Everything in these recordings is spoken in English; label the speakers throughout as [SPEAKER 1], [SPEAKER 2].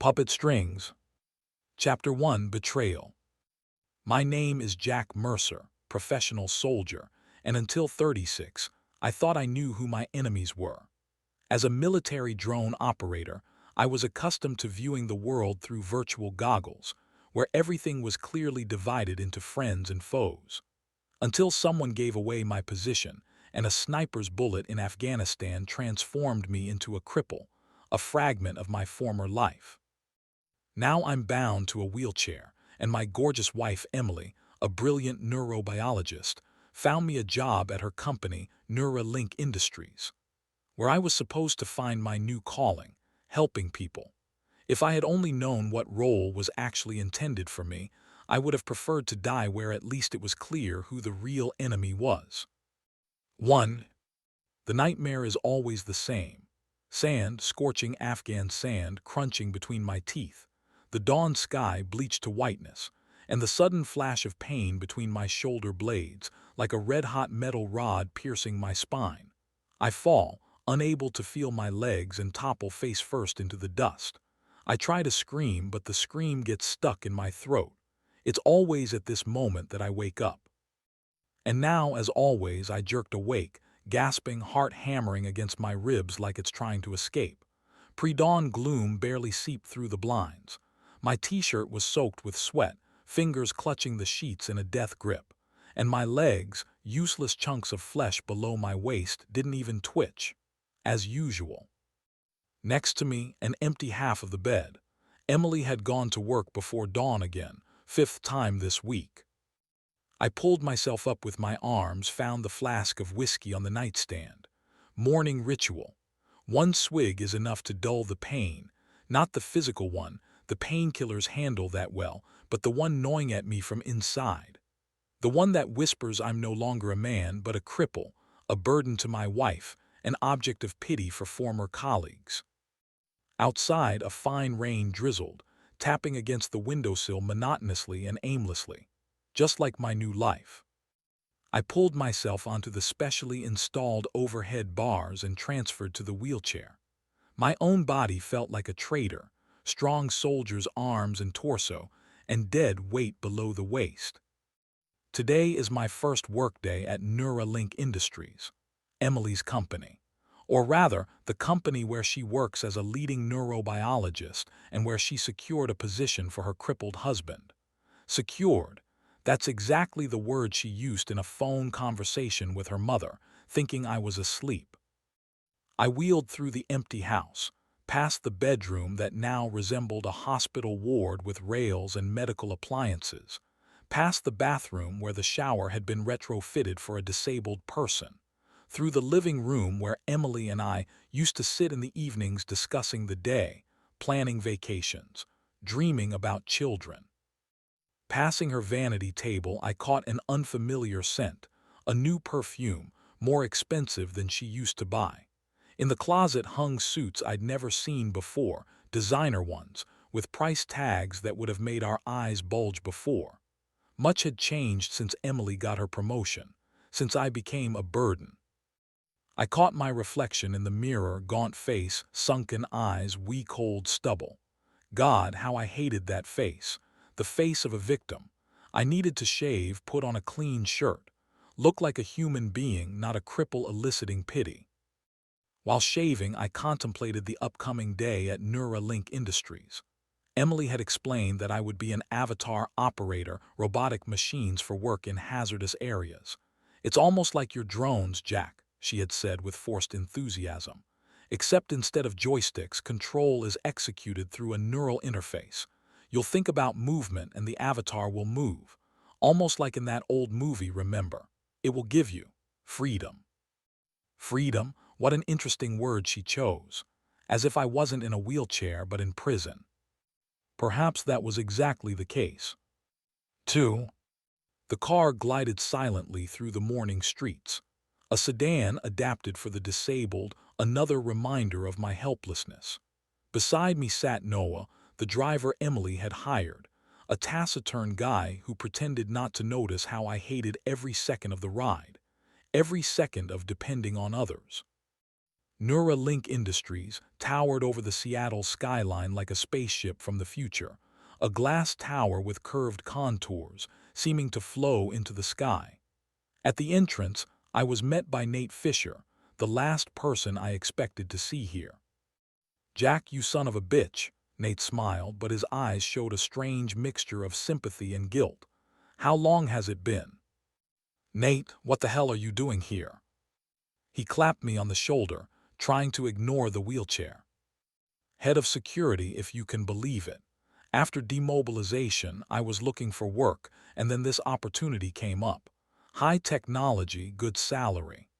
[SPEAKER 1] Puppet Strings. Chapter 1: Betrayal. My name is Jack Mercer, professional soldier, and until 36, I thought I knew who my enemies were. As a military drone operator, I was accustomed to viewing the world through virtual goggles, where everything was clearly divided into friends and foes. Until someone gave away my position, and a sniper's bullet in Afghanistan transformed me into a cripple, a fragment of my former life. Now I'm bound to a wheelchair, and my gorgeous wife Emily, a brilliant neurobiologist, found me a job at her company, Neuralink Industries, where I was supposed to find my new calling, helping people. If I had only known what role was actually intended for me, I would have preferred to die where at least it was clear who the real enemy was. 1. The nightmare is always the same. Sand, scorching Afghan sand, crunching between my teeth. The dawn sky bleached to whiteness, and the sudden flash of pain between my shoulder blades, like a red-hot metal rod piercing my spine. I fall, unable to feel my legs, and topple face first into the dust. I try to scream, but the scream gets stuck in my throat. It's always at this moment that I wake up. And now, as always, I jerked awake, gasping, heart hammering against my ribs like it's trying to escape. Pre-dawn gloom barely seeped through the blinds. My t-shirt was soaked with sweat, fingers clutching the sheets in a death grip. And my legs, useless chunks of flesh below my waist, didn't even twitch. As usual. Next to me, an empty half of the bed. Emily had gone to work before dawn again, 5th time this week. I pulled myself up with my arms, found the flask of whiskey on the nightstand. Morning ritual. One swig is enough to dull the pain, not the physical one the painkillers handle that well, but the one gnawing at me from inside. The one that whispers I'm no longer a man, but a cripple, a burden to my wife, an object of pity for former colleagues. Outside, a fine rain drizzled, tapping against the windowsill monotonously and aimlessly, just like my new life. I pulled myself onto the specially installed overhead bars and transferred to the wheelchair. My own body felt like a traitor, strong soldier's arms and torso, and dead weight below the waist. Today is my first workday at Neuralink Industries, Emily's company. Or rather, the company where she works as a leading neurobiologist and where she secured a position for her crippled husband. Secured. That's exactly the word she used in a phone conversation with her mother, thinking I was asleep. I wheeled through the empty house, past the bedroom that now resembled a hospital ward with rails and medical appliances, past the bathroom where the shower had been retrofitted for a disabled person, through the living room where Emily and I used to sit in the evenings discussing the day, planning vacations, dreaming about children. Passing her vanity table, I caught an unfamiliar scent, a new perfume, more expensive than she used to buy. In the closet hung suits I'd never seen before, designer ones, with price tags that would have made our eyes bulge before. Much had changed since Emily got her promotion, since I became a burden. I caught my reflection in the mirror, gaunt face, sunken eyes, week-old stubble. God, how I hated that face, the face of a victim. I needed to shave, put on a clean shirt, look like a human being, not a cripple eliciting pity. While shaving, I contemplated the upcoming day at Neuralink Industries. Emily had explained that I would be an avatar operator, robotic machines for work in hazardous areas. It's almost like your drones, Jack, she had said with forced enthusiasm. Except instead of joysticks, control is executed through a neural interface. You'll think about movement and the avatar will move. Almost like in that old movie, remember. It will give you freedom. Freedom? What an interesting word she chose. As if I wasn't in a wheelchair but in prison. Perhaps that was exactly the case. 2. The car glided silently through the morning streets. A sedan adapted for the disabled, another reminder of my helplessness. Beside me sat Noah, the driver Emily had hired, a taciturn guy who pretended not to notice how I hated every second of the ride, every second of depending on others. Neuralink Industries towered over the Seattle skyline like a spaceship from the future, a glass tower with curved contours, seeming to flow into the sky. At the entrance, I was met by Nate Fisher, the last person I expected to see here. "Jack, you son of a bitch," Nate smiled, but his eyes showed a strange mixture of sympathy and guilt. "How long has it been?" "Nate, what the hell are you doing here?" He clapped me on the shoulder, trying to ignore the wheelchair. "Head of security, if you can believe it. After demobilization, I was looking for work, and then this opportunity came up. High technology, good salary."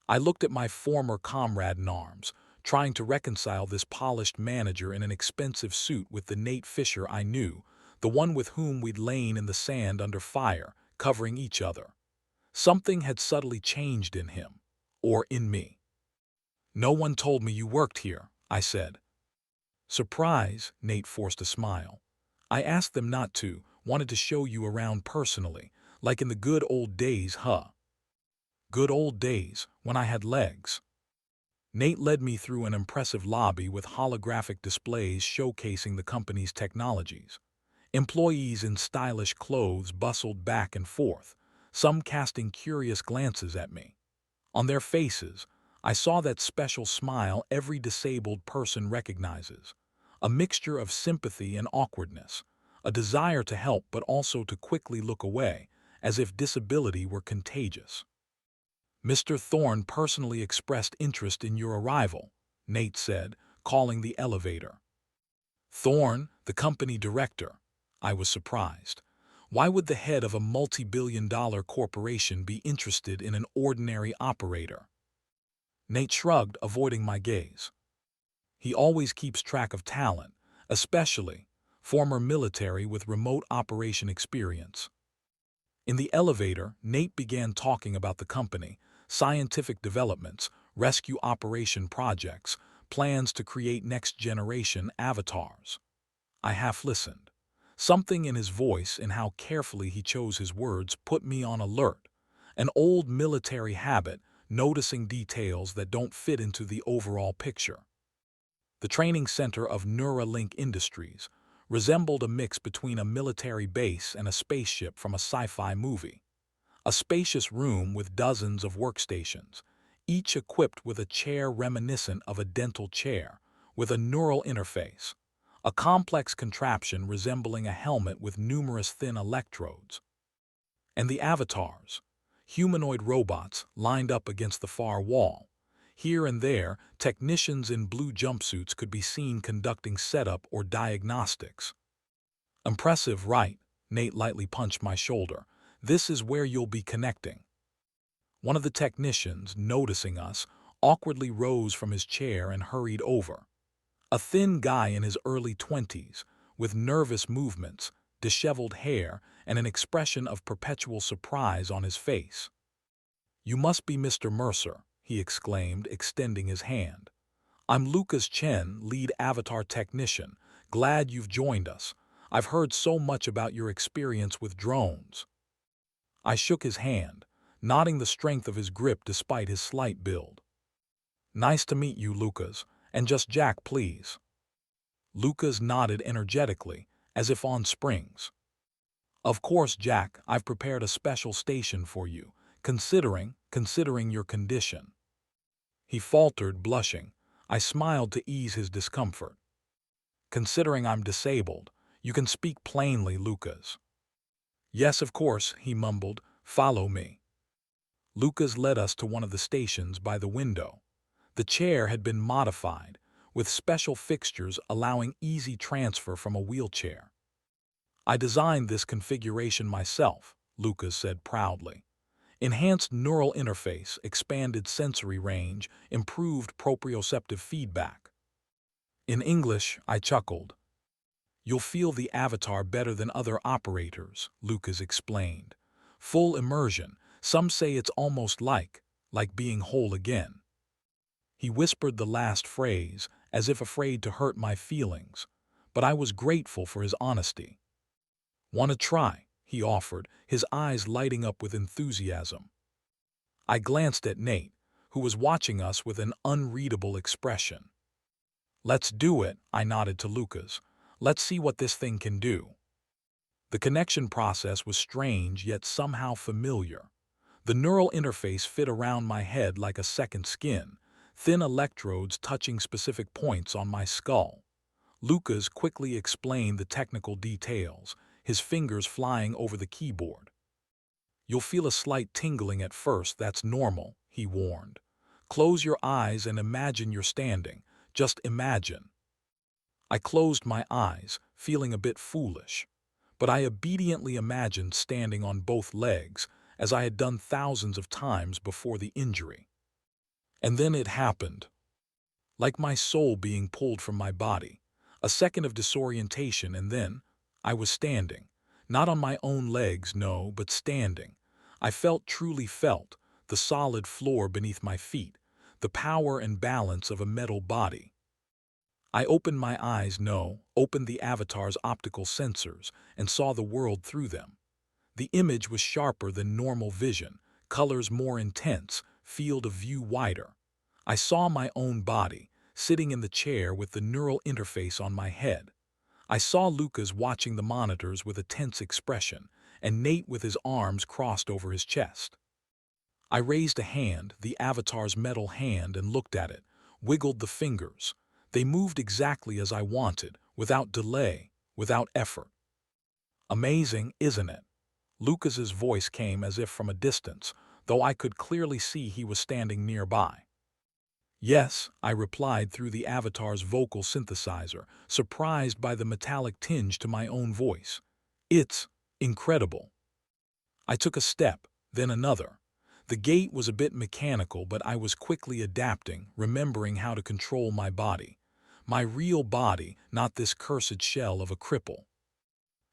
[SPEAKER 1] I looked at my former comrade in arms, trying to reconcile this polished manager in an expensive suit with the Nate Fisher I knew, the one with whom we'd lain in the sand under fire, covering each other. Something had subtly changed in him, or in me. "No one told me you worked here," I said. "Surprise," Nate forced a smile. "I asked them not to, wanted to show you around personally, like in the good old days, huh?" Good old days, when I had legs. Nate led me through an impressive lobby with holographic displays showcasing the company's technologies. Employees in stylish clothes bustled back and forth, some casting curious glances at me. On their faces, I saw that special smile every disabled person recognizes, a mixture of sympathy and awkwardness, a desire to help but also to quickly look away, as if disability were contagious. "Mr. Thorne personally expressed interest in your arrival," Nate said, calling the elevator. "Thorne, the company director." I was surprised. Why would the head of a multi-billion-dollar corporation be interested in an ordinary operator? Nate shrugged, avoiding my gaze. "He always keeps track of talent, especially former military with remote operation experience." In the elevator, Nate began talking about the company, scientific developments, rescue operation projects, plans to create next-generation avatars. I half listened. Something in his voice and how carefully he chose his words put me on alert. An old military habit, noticing details that don't fit into the overall picture. The training center of Neuralink Industries resembled a mix between a military base and a spaceship from a sci-fi movie. A spacious room with dozens of workstations, each equipped with a chair reminiscent of a dental chair, with a neural interface. A complex contraption resembling a helmet with numerous thin electrodes. And the avatars, humanoid robots lined up against the far wall. Here and there, technicians in blue jumpsuits could be seen conducting setup or diagnostics. "Impressive, right?" Nate lightly punched my shoulder. "This is where you'll be connecting." One of the technicians, noticing us, awkwardly rose from his chair and hurried over. A thin guy in his early 20s, with nervous movements, disheveled hair, and an expression of perpetual surprise on his face. "You must be Mr. Mercer," he exclaimed, extending his hand. "I'm Lucas Chen, lead avatar technician. Glad you've joined us. I've heard so much about your experience with drones." I shook his hand, nodding the strength of his grip despite his slight build. "Nice to meet you, Lucas, and just Jack, please." Lucas nodded energetically, as if on springs. "Of course, Jack, I've prepared a special station for you, considering your condition." He faltered, blushing. I smiled to ease his discomfort. "Considering I'm disabled, you can speak plainly, Lucas." "Yes, of course," he mumbled. "Follow me." Lucas led us to one of the stations by the window. The chair had been modified, with special fixtures allowing easy transfer from a wheelchair. "I designed this configuration myself," Lucas said proudly. "Enhanced neural interface, expanded sensory range, improved proprioceptive feedback." In English, I chuckled. "You'll feel the avatar better than other operators," Lucas explained. "Full immersion, some say it's almost like being whole again." He whispered the last phrase, as if afraid to hurt my feelings, but I was grateful for his honesty. "Want to try?" he offered, his eyes lighting up with enthusiasm. I glanced at Nate, who was watching us with an unreadable expression. "Let's do it," I nodded to Lucas. "Let's see what this thing can do." The connection process was strange yet somehow familiar. The neural interface fit around my head like a second skin, thin electrodes touching specific points on my skull. Lucas quickly explained the technical details, his fingers flying over the keyboard. "You'll feel a slight tingling at first, that's normal," he warned. "Close your eyes and imagine you're standing. Just imagine." I closed my eyes, feeling a bit foolish. But I obediently imagined standing on both legs, as I had done thousands of times before the injury. And then it happened. Like my soul being pulled from my body. A second of disorientation and then I was standing. Not on my own legs, no, but standing. I truly felt, the solid floor beneath my feet, the power and balance of a metal body. I opened my eyes, opened the avatar's optical sensors, and saw the world through them. The image was sharper than normal vision, colors more intense, field of view wider. I saw my own body, sitting in the chair with the neural interface on my head. I saw Lucas watching the monitors with a tense expression, and Nate with his arms crossed over his chest. I raised a hand, the avatar's metal hand, and looked at it, wiggled the fingers. They moved exactly as I wanted, without delay, without effort. "Amazing, isn't it?" Lucas's voice came as if from a distance, though I could clearly see he was standing nearby. "Yes," I replied through the avatar's vocal synthesizer, surprised by the metallic tinge to my own voice. "It's incredible." I took a step, then another. The gait was a bit mechanical, but I was quickly adapting, remembering how to control my body. My real body, not this cursed shell of a cripple.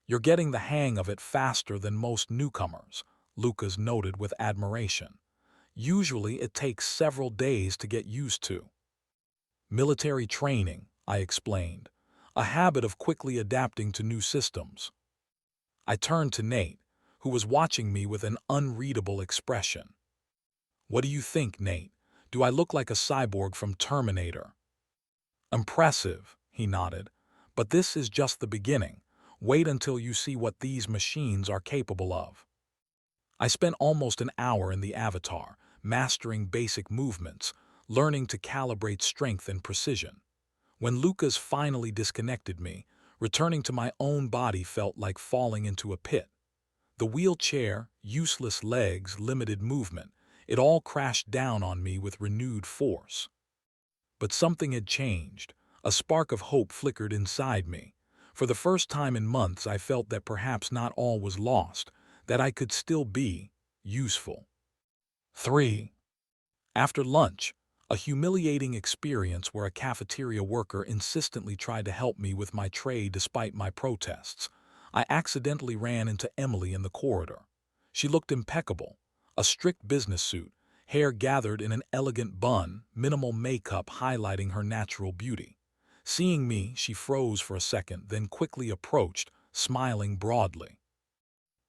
[SPEAKER 1] "You're getting the hang of it faster than most newcomers," Lucas noted with admiration. "Usually it takes several days to get used to." "Military training," I explained. "A habit of quickly adapting to new systems." I turned to Nate, who was watching me with an unreadable expression. "What do you think, Nate? Do I look like a cyborg from Terminator?" "Impressive," he nodded. "But this is just the beginning. Wait until you see what these machines are capable of." I spent almost an hour in the avatar, mastering basic movements, learning to calibrate strength and precision. When Lucas finally disconnected me, returning to my own body felt like falling into a pit. The wheelchair, useless legs, limited movement, it all crashed down on me with renewed force. But something had changed. A spark of hope flickered inside me. For the first time in months, I felt that perhaps not all was lost, that I could still be useful. 3. After lunch, a humiliating experience where a cafeteria worker insistently tried to help me with my tray despite my protests. I accidentally ran into Emily in the corridor. She looked impeccable, a strict business suit, hair gathered in an elegant bun, minimal makeup highlighting her natural beauty. Seeing me, she froze for a second, then quickly approached, smiling broadly.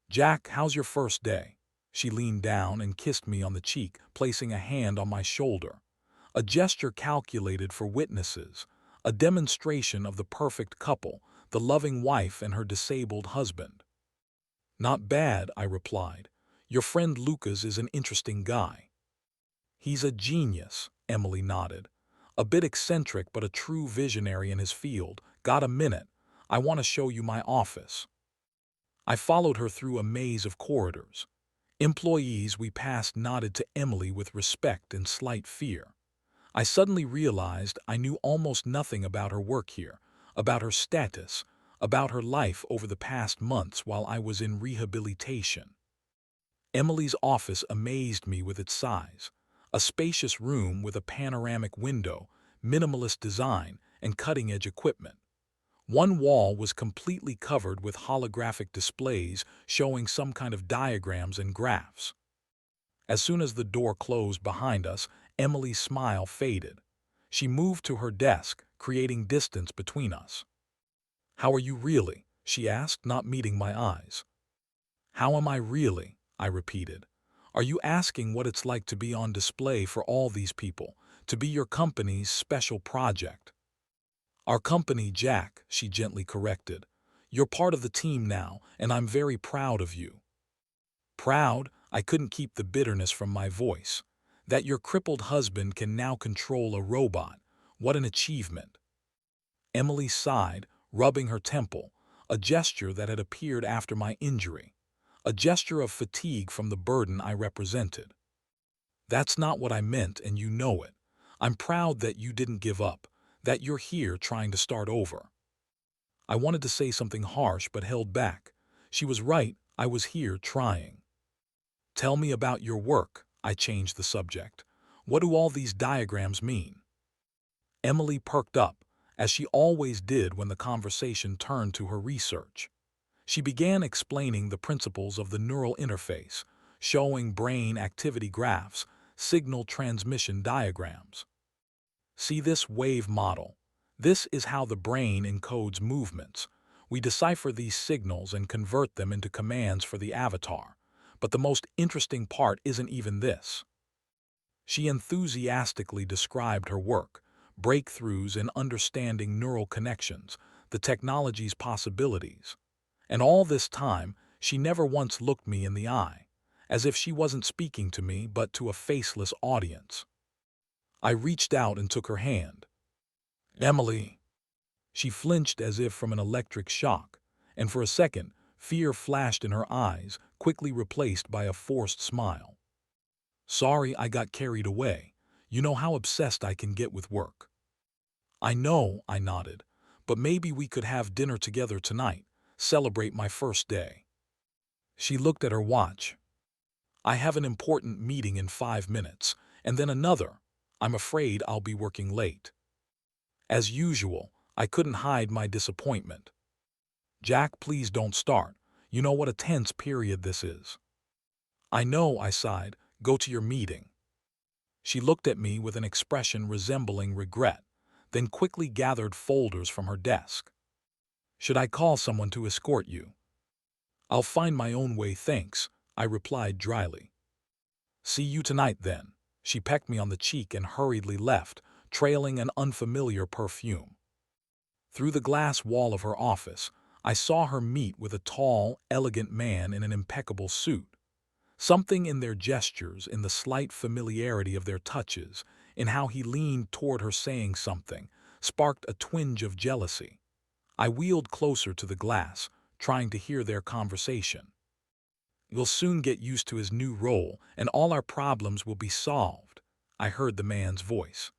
[SPEAKER 1] "Jack, how's your first day?" She leaned down and kissed me on the cheek, placing a hand on my shoulder. A gesture calculated for witnesses, a demonstration of the perfect couple, the loving wife and her disabled husband. "Not bad," I replied. "Your friend Lucas is an interesting guy." "He's a genius," Emily nodded. "A bit eccentric but a true visionary in his field. Got a minute? I want to show you my office." I followed her through a maze of corridors. Employees we passed nodded to Emily with respect and slight fear. I suddenly realized I knew almost nothing about her work here, about her status, about her life over the past months while I was in rehabilitation. Emily's office amazed me with its size. A spacious room with a panoramic window, minimalist design, and cutting-edge equipment. One wall was completely covered with holographic displays showing some kind of diagrams and graphs. As soon as the door closed behind us, Emily's smile faded. She moved to her desk, creating distance between us. "How are you really?" she asked, not meeting my eyes. "How am I really?" I repeated. Are you asking what it's like to be on display for all these people, to be your company's special project? Our company, Jack, she gently corrected. You're part of the team now, and I'm very proud of you. Proud, I couldn't keep the bitterness from my voice. That your crippled husband can now control a robot. What an achievement. Emily sighed, rubbing her temple, a gesture that had appeared after my injury, a gesture of fatigue from the burden I represented. That's not what I meant, and you know it. I'm proud that you didn't give up, that you're here trying to start over. I wanted to say something harsh but held back. She was right, I was here trying. Tell me about your work, I changed the subject. What do all these diagrams mean? Emily perked up, as she always did when the conversation turned to her research. She began explaining the principles of the neural interface, showing brain activity graphs, signal transmission diagrams. See this wave model? This is how the brain encodes movements. We decipher these signals and convert them into commands for the avatar. But the most interesting part isn't even this. She enthusiastically described her work, breakthroughs in understanding neural connections, the technology's possibilities. And all this time, she never once looked me in the eye, as if she wasn't speaking to me but to a faceless audience. I reached out and took her hand. Emily. She flinched as if from an electric shock, and for a second, fear flashed in her eyes, quickly replaced by a forced smile. Sorry I got carried away. You know how obsessed I can get with work. I know, I nodded, but maybe we could have dinner together tonight, celebrate my first day. She looked at her watch. I have an important meeting in 5 minutes, and then another. I'm afraid I'll be working late. As usual, I couldn't hide my disappointment. Jack, please don't start. You know what a tense period this is. I know, I sighed. Go to your meeting. She looked at me with an expression resembling regret, then quickly gathered folders from her desk. Should I call someone to escort you? I'll find my own way, thanks, I replied dryly. See you tonight, then. She pecked me on the cheek and hurriedly left, trailing an unfamiliar perfume. Through the glass wall of her office, I saw her meet with a tall, elegant man in an impeccable suit. Something in their gestures, in the slight familiarity of their touches, in how he leaned toward her saying something, sparked a twinge of jealousy. I wheeled closer to the glass, trying to hear their conversation. We'll soon get used to his new role, and all our problems will be solved, I heard the man's voice.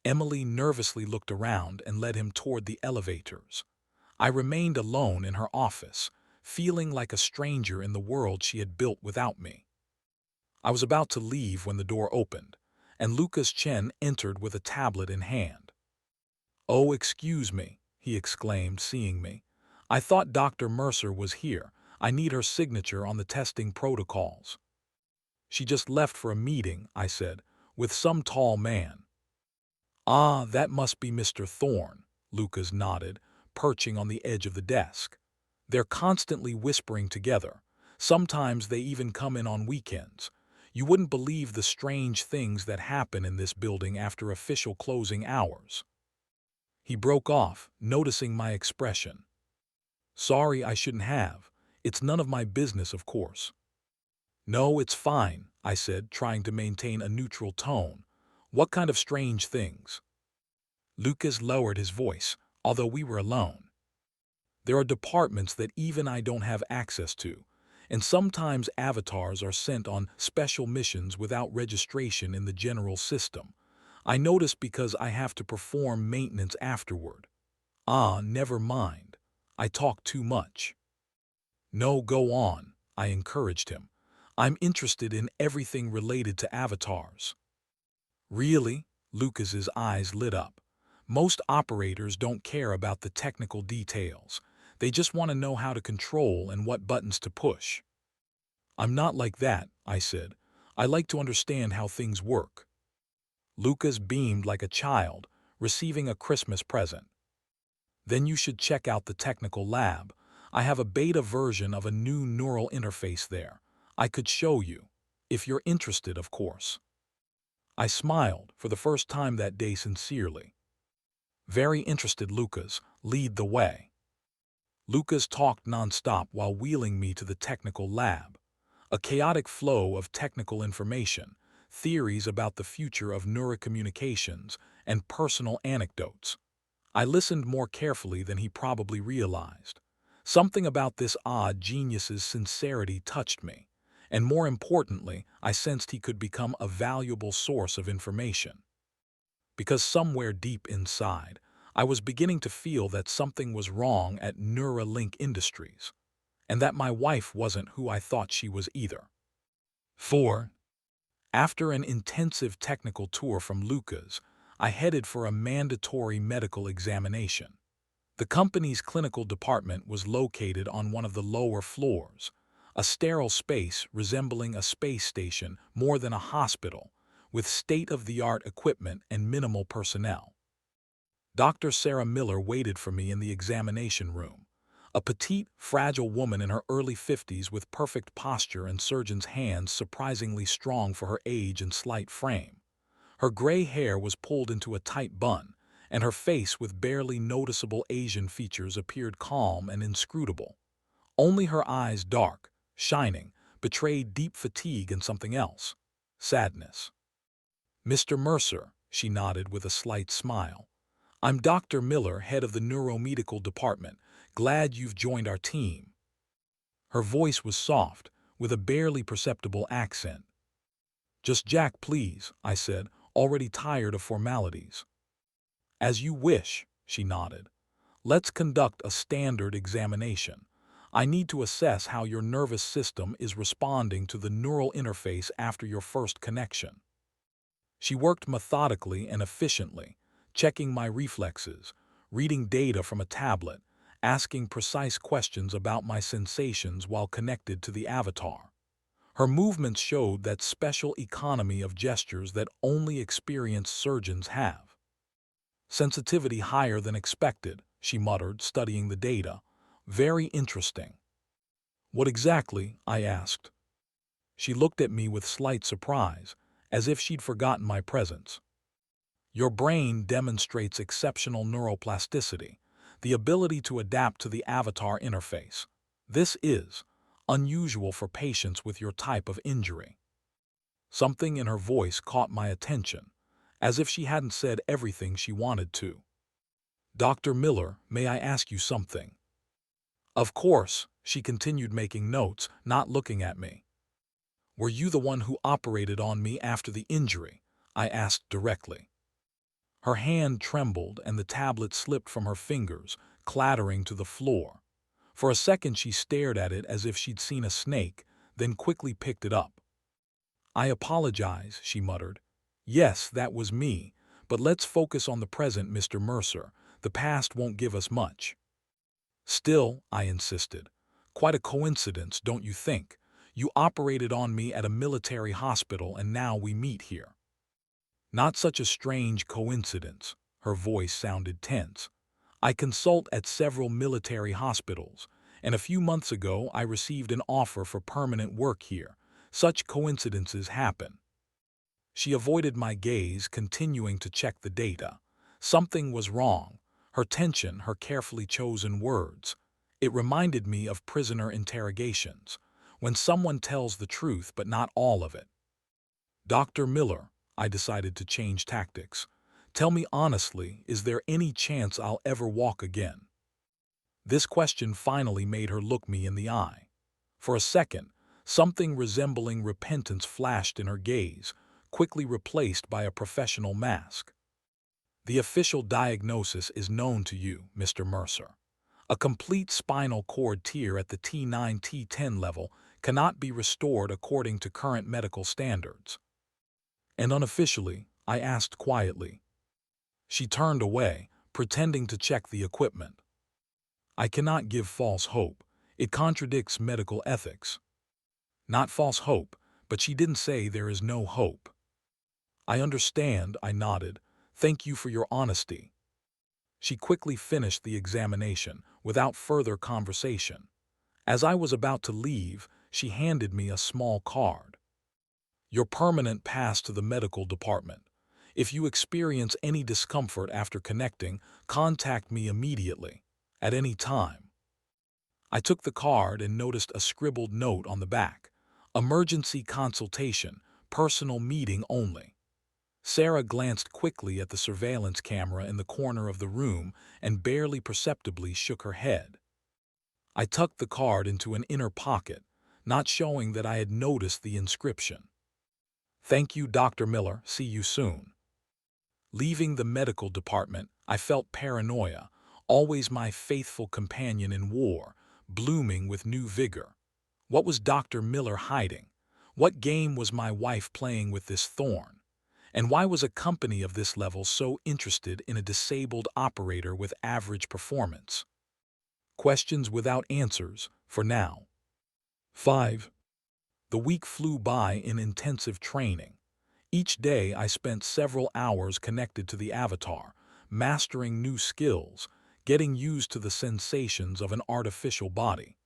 [SPEAKER 1] Emily nervously looked around and led him toward the elevators. I remained alone in her office, feeling like a stranger in the world she had built without me. I was about to leave when the door opened, and Lucas Chen entered with a tablet in hand. Oh, excuse me, he exclaimed, seeing me. I thought Dr. Mercer was here. I need her signature on the testing protocols. She just left for a meeting, I said, with some tall man. Ah, that must be Mr. Thorne, Lucas nodded, perching on the edge of the desk. They're constantly whispering together. Sometimes they even come in on weekends. You wouldn't believe the strange things that happen in this building after official closing hours. He broke off, noticing my expression. Sorry, I shouldn't have. It's none of my business, of course. No, it's fine, I said, trying to maintain a neutral tone. What kind of strange things? Lucas lowered his voice, although we were alone. There are departments that even I don't have access to, and sometimes avatars are sent on special missions without registration in the general system. I notice because I have to perform maintenance afterward. Ah, never mind. I talk too much. No, go on, I encouraged him. I'm interested in everything related to avatars. Really? Lucas's eyes lit up. Most operators don't care about the technical details. They just want to know how to control and what buttons to push. I'm not like that, I said. I like to understand how things work. Lucas beamed like a child, receiving a Christmas present. Then you should check out the technical lab. I have a beta version of a new neural interface there. I could show you. If you're interested, of course. I smiled, for the first time that day, sincerely. Very interested, Lucas. Lead the way. Lucas talked nonstop while wheeling me to the technical lab. A chaotic flow of technical information, theories about the future of neurocommunications, and personal anecdotes. I listened more carefully than he probably realized. Something about this odd genius's sincerity touched me, and more importantly, I sensed he could become a valuable source of information. Because somewhere deep inside, I was beginning to feel that something was wrong at Neuralink Industries, and that my wife wasn't who I thought she was either. 4. After an intensive technical tour from Lucas, I headed for a mandatory medical examination. The company's clinical department was located on one of the lower floors, a sterile space resembling a space station more than a hospital, with state-of-the-art equipment and minimal personnel. Dr. Sarah Miller waited for me in the examination room, a petite, fragile woman in her early 50s with perfect posture and surgeon's hands surprisingly strong for her age and slight frame. Her gray hair was pulled into a tight bun, and her face with barely noticeable Asian features appeared calm and inscrutable. Only her eyes, dark, shining, betrayed deep fatigue and something else: sadness. "Mr. Mercer," she nodded with a slight smile. "I'm Dr. Miller, head of the neuromedical department. Glad you've joined our team." Her voice was soft, with a barely perceptible accent. "Just Jack, please," I said, already tired of formalities. "As you wish," she nodded. "Let's conduct a standard examination. I need to assess how your nervous system is responding to the neural interface after your first connection." She worked methodically and efficiently, checking my reflexes, reading data from a tablet, asking precise questions about my sensations while connected to the avatar. Her movements showed that special economy of gestures that only experienced surgeons have. "Sensitivity higher than expected," she muttered, studying the data. "Very interesting." "What exactly?" I asked. She looked at me with slight surprise, as if she'd forgotten my presence. "Your brain demonstrates exceptional neuroplasticity, the ability to adapt to the avatar interface. This is unusual for patients with your type of injury." Something in her voice caught my attention, as if she hadn't said everything she wanted to. "Dr. Miller, may I ask you something?" "Of course," she continued, making notes, not looking at me. "Were you the one who operated on me after the injury?" I asked directly. Her hand trembled and the tablet slipped from her fingers, clattering to the floor. For a second she stared at it as if she'd seen a snake, then quickly picked it up. "I apologize," she muttered. "Yes, that was me, but let's focus on the present, Mr. Mercer. The past won't give us much." "Still," I insisted, "quite a coincidence, don't you think? You operated on me at a military hospital and now we meet here." "Not such a strange coincidence." Her voice sounded tense. "I consult at several military hospitals, and a few months ago I received an offer for permanent work here. Such coincidences happen." She avoided my gaze, continuing to check the data. Something was wrong. Her tension, her carefully chosen words. It reminded me of prisoner interrogations, when someone tells the truth but not all of it. "Dr. Miller," I decided to change tactics. "Tell me honestly, is there any chance I'll ever walk again?" This question finally made her look me in the eye. For a second, something resembling repentance flashed in her gaze, quickly replaced by a professional mask. "The official diagnosis is known to you, Mr. Mercer. A complete spinal cord tear at the T9-T10 level cannot be restored according to current medical standards." "And unofficially?" I asked quietly. She turned away, pretending to check the equipment. "I cannot give false hope. It contradicts medical ethics." "Not false hope, but she didn't say there is no hope." "I understand," I nodded. "Thank you for your honesty." She quickly finished the examination, without further conversation. As I was about to leave, she handed me a small card. Your permanent pass to the medical department. If you experience any discomfort after connecting, contact me immediately, at any time. I took the card and noticed a scribbled note on the back. Emergency consultation, personal meeting only. Sarah glanced quickly at the surveillance camera in the corner of the room and barely perceptibly shook her head. I tucked the card into an inner pocket, not showing that I had noticed the inscription. Thank you, Dr. Miller. See you soon. Leaving the medical department, I felt paranoia, always my faithful companion in war, blooming with new vigor. What was Dr. Miller hiding? What game was my wife playing with this thorn? And why was a company of this level so interested in a disabled operator with average performance? Questions without answers, for now. 5. The week flew by in intensive training. Each day I spent several hours connected to the avatar, mastering new skills, getting used to the sensations of an artificial body.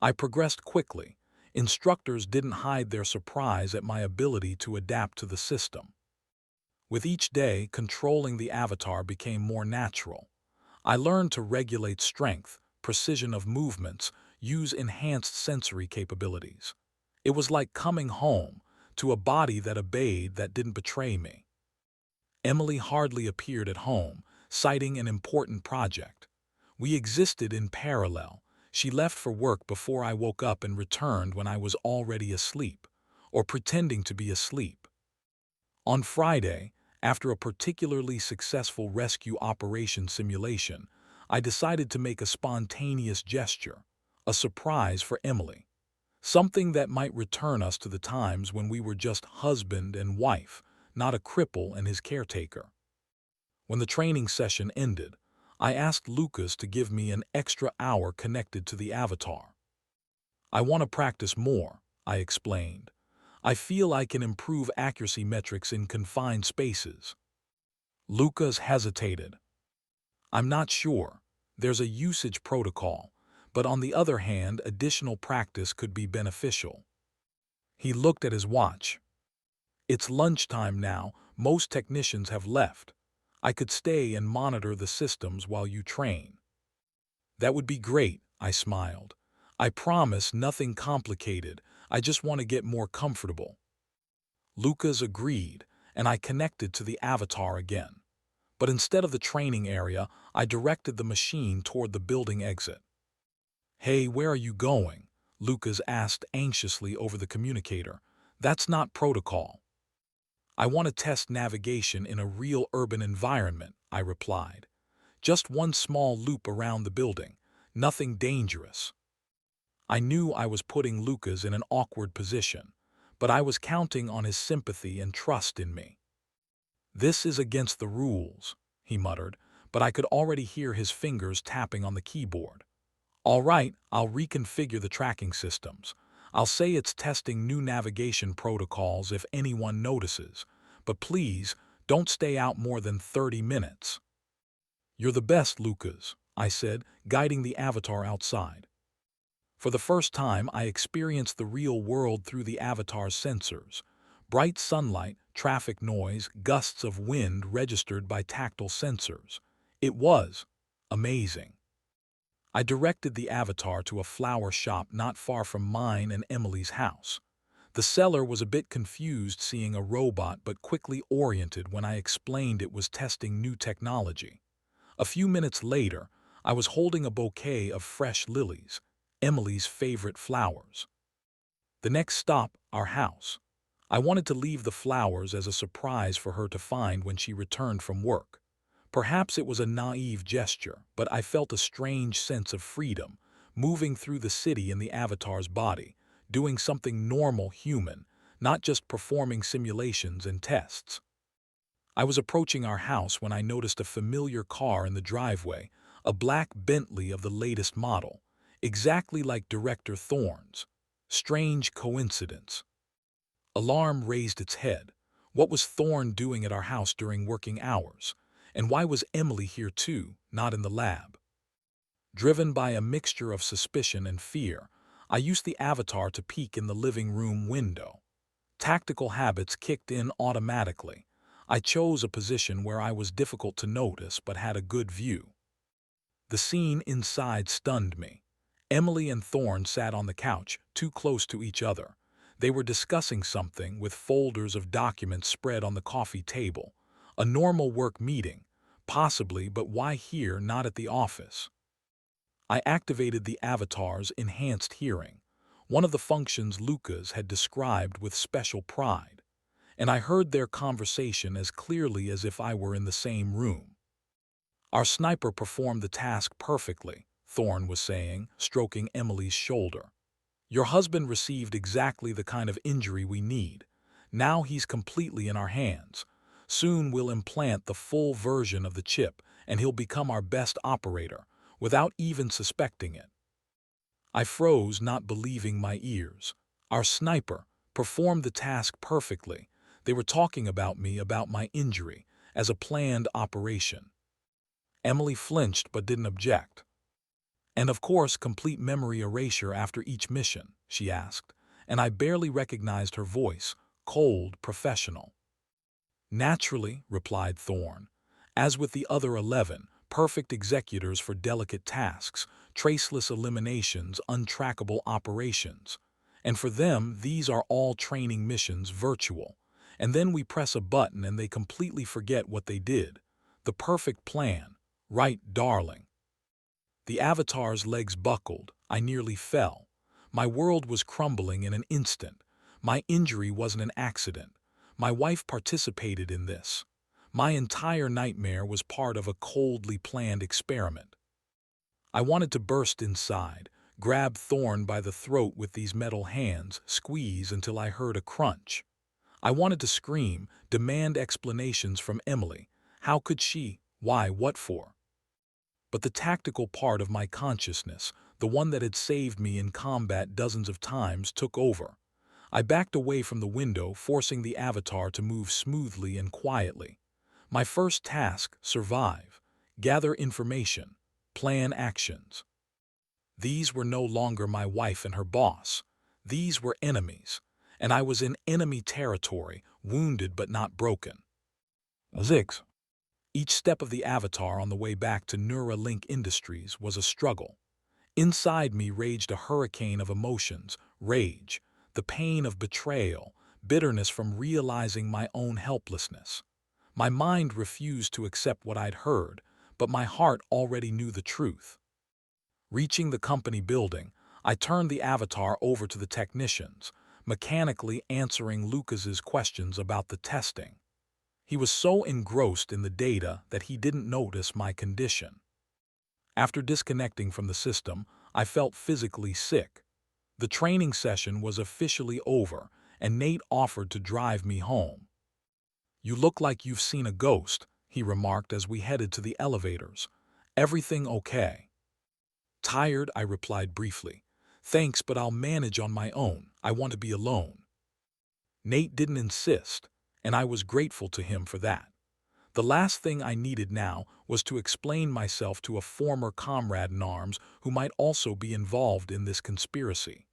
[SPEAKER 1] I progressed quickly. Instructors didn't hide their surprise at my ability to adapt to the system. With each day, controlling the avatar became more natural. I learned to regulate strength, precision of movements, use enhanced sensory capabilities. It was like coming home to a body that obeyed, that didn't betray me. Emily hardly appeared at home, citing an important project. We existed in parallel. She left for work before I woke up and returned when I was already asleep, or pretending to be asleep. On Friday, after a particularly successful rescue operation simulation, I decided to make a spontaneous gesture, a surprise for Emily. Something that might return us to the times when we were just husband and wife, not a cripple and his caretaker. When the training session ended, I asked Lucas to give me an extra hour connected to the avatar. I want to practice more, I explained. I feel I can improve accuracy metrics in confined spaces. Lucas hesitated. I'm not sure. There's a usage protocol, but on the other hand, additional practice could be beneficial. He looked at his watch. It's lunchtime now. Most technicians have left. I could stay and monitor the systems while you train. That would be great, I smiled. I promise nothing complicated. I just want to get more comfortable. Lucas agreed, and I connected to the avatar again. But instead of the training area, I directed the machine toward the building exit. Hey, where are you going? Lucas asked anxiously over the communicator. That's not protocol. I want to test navigation in a real urban environment, I replied. Just one small loop around the building, nothing dangerous. I knew I was putting Lucas in an awkward position, but I was counting on his sympathy and trust in me. This is against the rules, he muttered, but I could already hear his fingers tapping on the keyboard. All right, I'll reconfigure the tracking systems. I'll say it's testing new navigation protocols if anyone notices, but please don't stay out more than 30 minutes. You're the best, Lucas, I said, guiding the avatar outside. For the first time, I experienced the real world through the avatar's sensors. Bright sunlight, traffic noise, gusts of wind registered by tactile sensors. It was amazing. I directed the avatar to a flower shop not far from mine and Emily's house. The seller was a bit confused seeing a robot but quickly oriented when I explained it was testing new technology. A few minutes later, I was holding a bouquet of fresh lilies, Emily's favorite flowers. The next stop, our house. I wanted to leave the flowers as a surprise for her to find when she returned from work. Perhaps it was a naive gesture, but I felt a strange sense of freedom, moving through the city in the avatar's body, doing something normal human, not just performing simulations and tests. I was approaching our house when I noticed a familiar car in the driveway, a black Bentley of the latest model, exactly like Director Thorne's. Strange coincidence. Alarm raised its head. What was Thorne doing at our house during working hours? And why was Emily here too, not in the lab? Driven by a mixture of suspicion and fear, I used the avatar to peek in the living room window. Tactical habits kicked in automatically. I chose a position where I was difficult to notice but had a good view. The scene inside stunned me. Emily and Thorne sat on the couch, too close to each other. They were discussing something with folders of documents spread on the coffee table. A normal work meeting, possibly, but why here, not at the office? I activated the avatar's enhanced hearing, one of the functions Lucas had described with special pride, and I heard their conversation as clearly as if I were in the same room. Our sniper performed the task perfectly, Thorne was saying, stroking Emily's shoulder. Your husband received exactly the kind of injury we need. Now he's completely in our hands. Soon we'll implant the full version of the chip and he'll become our best operator, without even suspecting it. I froze, not believing my ears. Our sniper performed the task perfectly. They were talking about me, about my injury, as a planned operation. Emily flinched but didn't object. And of course, complete memory erasure after each mission, she asked, and I barely recognized her voice, cold, professional. Naturally, replied Thorne. As with the other 11, perfect executors for delicate tasks, traceless eliminations, untrackable operations. And for them, these are all training missions, virtual. And then we press a button and they completely forget what they did. The perfect plan. Right, darling. The avatar's legs buckled. I nearly fell. My world was crumbling in an instant. My injury wasn't an accident. My wife participated in this. My entire nightmare was part of a coldly planned experiment. I wanted to burst inside, grab Thorne by the throat with these metal hands, squeeze until I heard a crunch. I wanted to scream, demand explanations from Emily. How could she? Why? What for? But the tactical part of my consciousness, the one that had saved me in combat dozens of times, took over. I backed away from the window, forcing the avatar to move smoothly and quietly. My first task, survive, gather information, plan actions. These were no longer my wife and her boss. These were enemies, and I was in enemy territory, wounded but not broken. Zix. Each step of the avatar on the way back to Neuralink Industries was a struggle. Inside me raged a hurricane of emotions, rage, the pain of betrayal, bitterness from realizing my own helplessness. My mind refused to accept what I'd heard, but my heart already knew the truth. Reaching the company building, I turned the avatar over to the technicians, mechanically answering Lucas's questions about the testing. He was so engrossed in the data that he didn't notice my condition. After disconnecting from the system, I felt physically sick. The training session was officially over, and Nate offered to drive me home. You look like you've seen a ghost, he remarked as we headed to the elevators. Everything okay? Tired, I replied briefly. Thanks, but I'll manage on my own. I want to be alone. Nate didn't insist, and I was grateful to him for that. The last thing I needed now was to explain myself to a former comrade in arms who might also be involved in this conspiracy.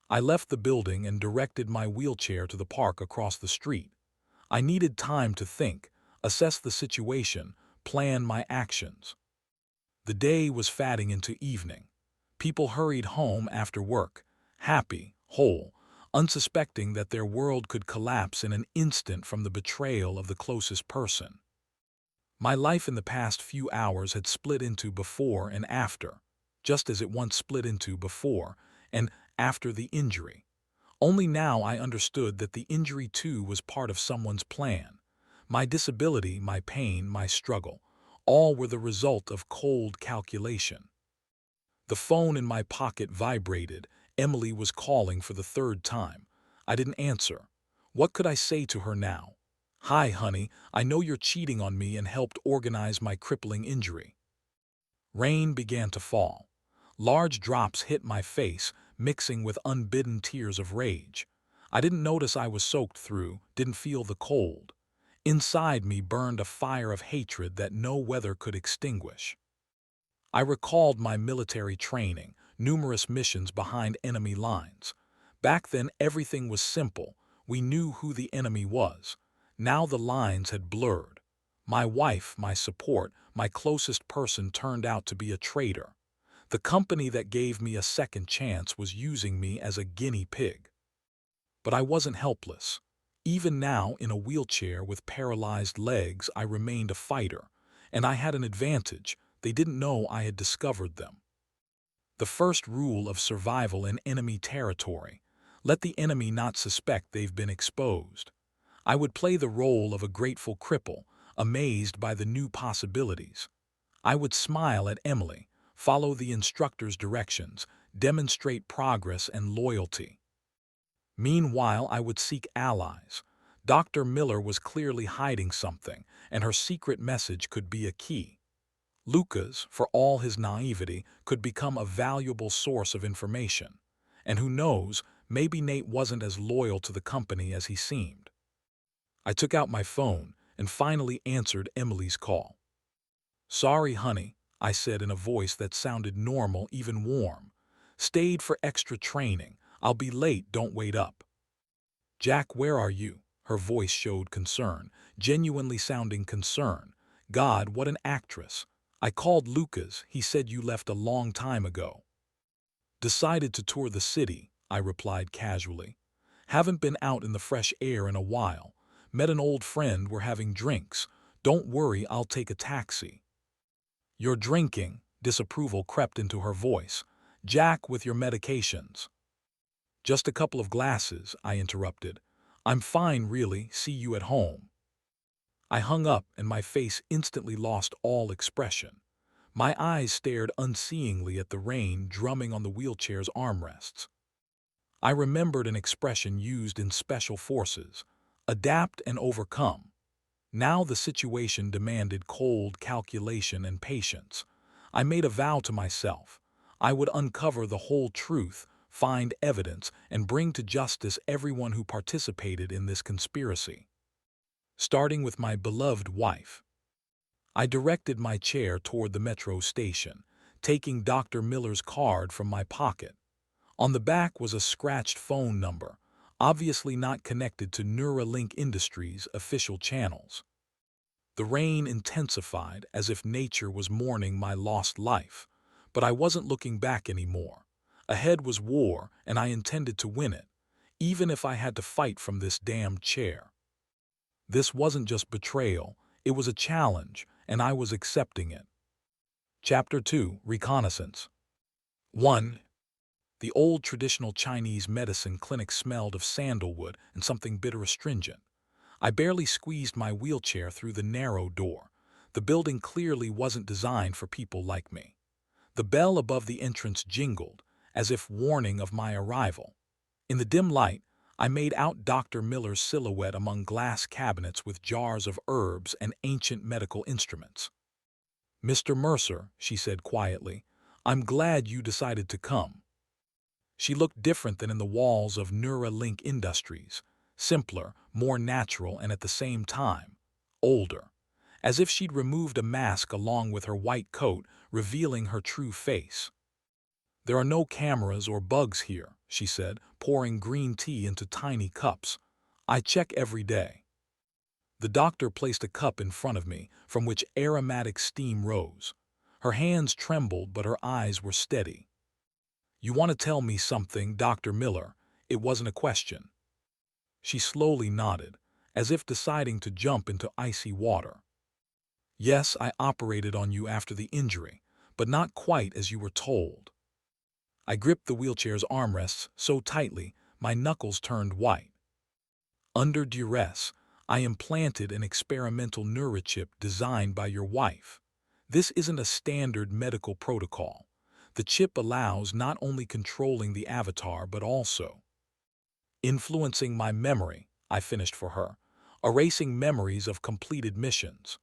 [SPEAKER 1] I left the building and directed my wheelchair to the park across the street. I needed time to think, assess the situation, plan my actions. The day was fading into evening. People hurried home after work, happy, whole, unsuspecting that their world could collapse in an instant from the betrayal of the closest person. My life in the past few hours had split into before and after, just as it once split into before and after the injury. Only now I understood that the injury too was part of someone's plan. My disability, my pain, my struggle, all were the result of cold calculation. The phone in my pocket vibrated. Emily was calling for the third time. I didn't answer. What could I say to her now? Hi, honey, I know you're cheating on me and helped organize my crippling injury. Rain began to fall. Large drops hit my face, mixing with unbidden tears of rage. I didn't notice I was soaked through, didn't feel the cold. Inside me burned a fire of hatred that no weather could extinguish. I recalled my military training, numerous missions behind enemy lines. Back then everything was simple. We knew who the enemy was. Now the lines had blurred. My wife, my support, my closest person turned out to be a traitor. The company that gave me a second chance was using me as a guinea pig. But I wasn't helpless. Even now, in a wheelchair with paralyzed legs, I remained a fighter, and I had an advantage. They didn't know I had discovered them. The first rule of survival in enemy territory: let the enemy not suspect they've been exposed. I would play the role of a grateful cripple, amazed by the new possibilities. I would smile at Emily, follow the instructor's directions, demonstrate progress and loyalty. Meanwhile, I would seek allies. Dr. Miller was clearly hiding something, and her secret message could be a key. Lucas, for all his naivety, could become a valuable source of information. And who knows, maybe Nate wasn't as loyal to the company as he seemed. I took out my phone and finally answered Emily's call. "Sorry, honey," I said in a voice that sounded normal, even warm. "Stayed for extra training. I'll be late, don't wait up." "Jack, where are you?" Her voice showed concern, genuinely sounding concern. God, what an actress. "I called Lucas. He said you left a long time ago." "Decided to tour the city," I replied casually. "Haven't been out in the fresh air in a while. Met an old friend, we're having drinks. Don't worry, I'll take a taxi." "You're drinking," disapproval crept into her voice. "Jack, with your medications." "Just a couple of glasses," I interrupted. "I'm fine, really. See you at home." I hung up and my face instantly lost all expression. My eyes stared unseeingly at the rain drumming on the wheelchair's armrests. I remembered an expression used in special forces: adapt and overcome. Now the situation demanded cold calculation and patience. I made a vow to myself. I would uncover the whole truth, find evidence, and bring to justice everyone who participated in this conspiracy. Starting with my beloved wife. I directed my chair toward the metro station, taking Dr. Miller's card from my pocket. On the back was a scratched phone number, obviously not connected to Neuralink Industries' official channels. The rain intensified as if nature was mourning my lost life, but I wasn't looking back anymore. Ahead was war, and I intended to win it, even if I had to fight from this damned chair. This wasn't just betrayal, it was a challenge, and I was accepting it. Chapter 2: Reconnaissance. 1. The old traditional Chinese medicine clinic smelled of sandalwood and something bitter astringent. I barely squeezed my wheelchair through the narrow door. The building clearly wasn't designed for people like me. The bell above the entrance jingled, as if warning of my arrival. In the dim light, I made out Dr. Miller's silhouette among glass cabinets with jars of herbs and ancient medical instruments. "Mr. Mercer," she said quietly, "I'm glad you decided to come." She looked different than in the walls of Neuralink Industries, simpler, more natural, and at the same time, older, as if she'd removed a mask along with her white coat, revealing her true face. "There are no cameras or bugs here," she said, pouring green tea into tiny cups. "I check every day." The doctor placed a cup in front of me, from which aromatic steam rose. Her hands trembled, but her eyes were steady. "You want to tell me something, Dr. Miller?" It wasn't a question. She slowly nodded, as if deciding to jump into icy water. "Yes, I operated on you after the injury, but not quite as you were told." I gripped the wheelchair's armrests so tightly, my knuckles turned white. "Under duress, I implanted an experimental neurochip designed by your wife. This isn't a standard medical protocol. The chip allows not only controlling the avatar but also influencing my memory," I finished for her, "erasing memories of completed missions."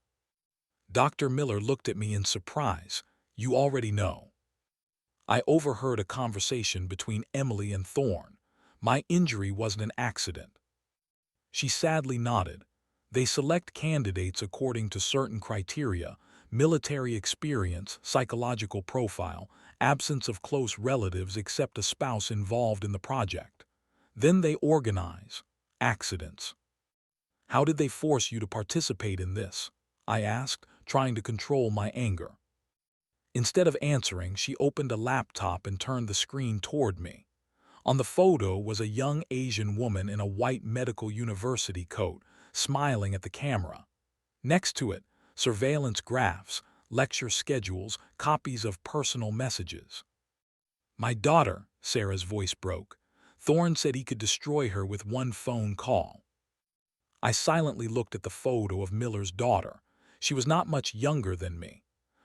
[SPEAKER 1] Dr. Miller looked at me in surprise. "You already know." "I overheard a conversation between Emily and Thorne. My injury wasn't an accident." She sadly nodded. "They select candidates according to certain criteria: military experience, psychological profile, absence of close relatives except a spouse involved in the project. Then they organize. accidents. How did they force you to participate in this? I asked, trying to control my anger. Instead of answering, she opened a laptop and turned the screen toward me. On the photo was a young Asian woman in a white medical university coat, smiling at the camera. Next to it, surveillance graphs, lecture schedules, copies of personal messages. My daughter, Sarah's voice broke. Thorne said he could destroy her with one phone call. I silently looked at the photo of Miller's daughter. She was not much younger than me.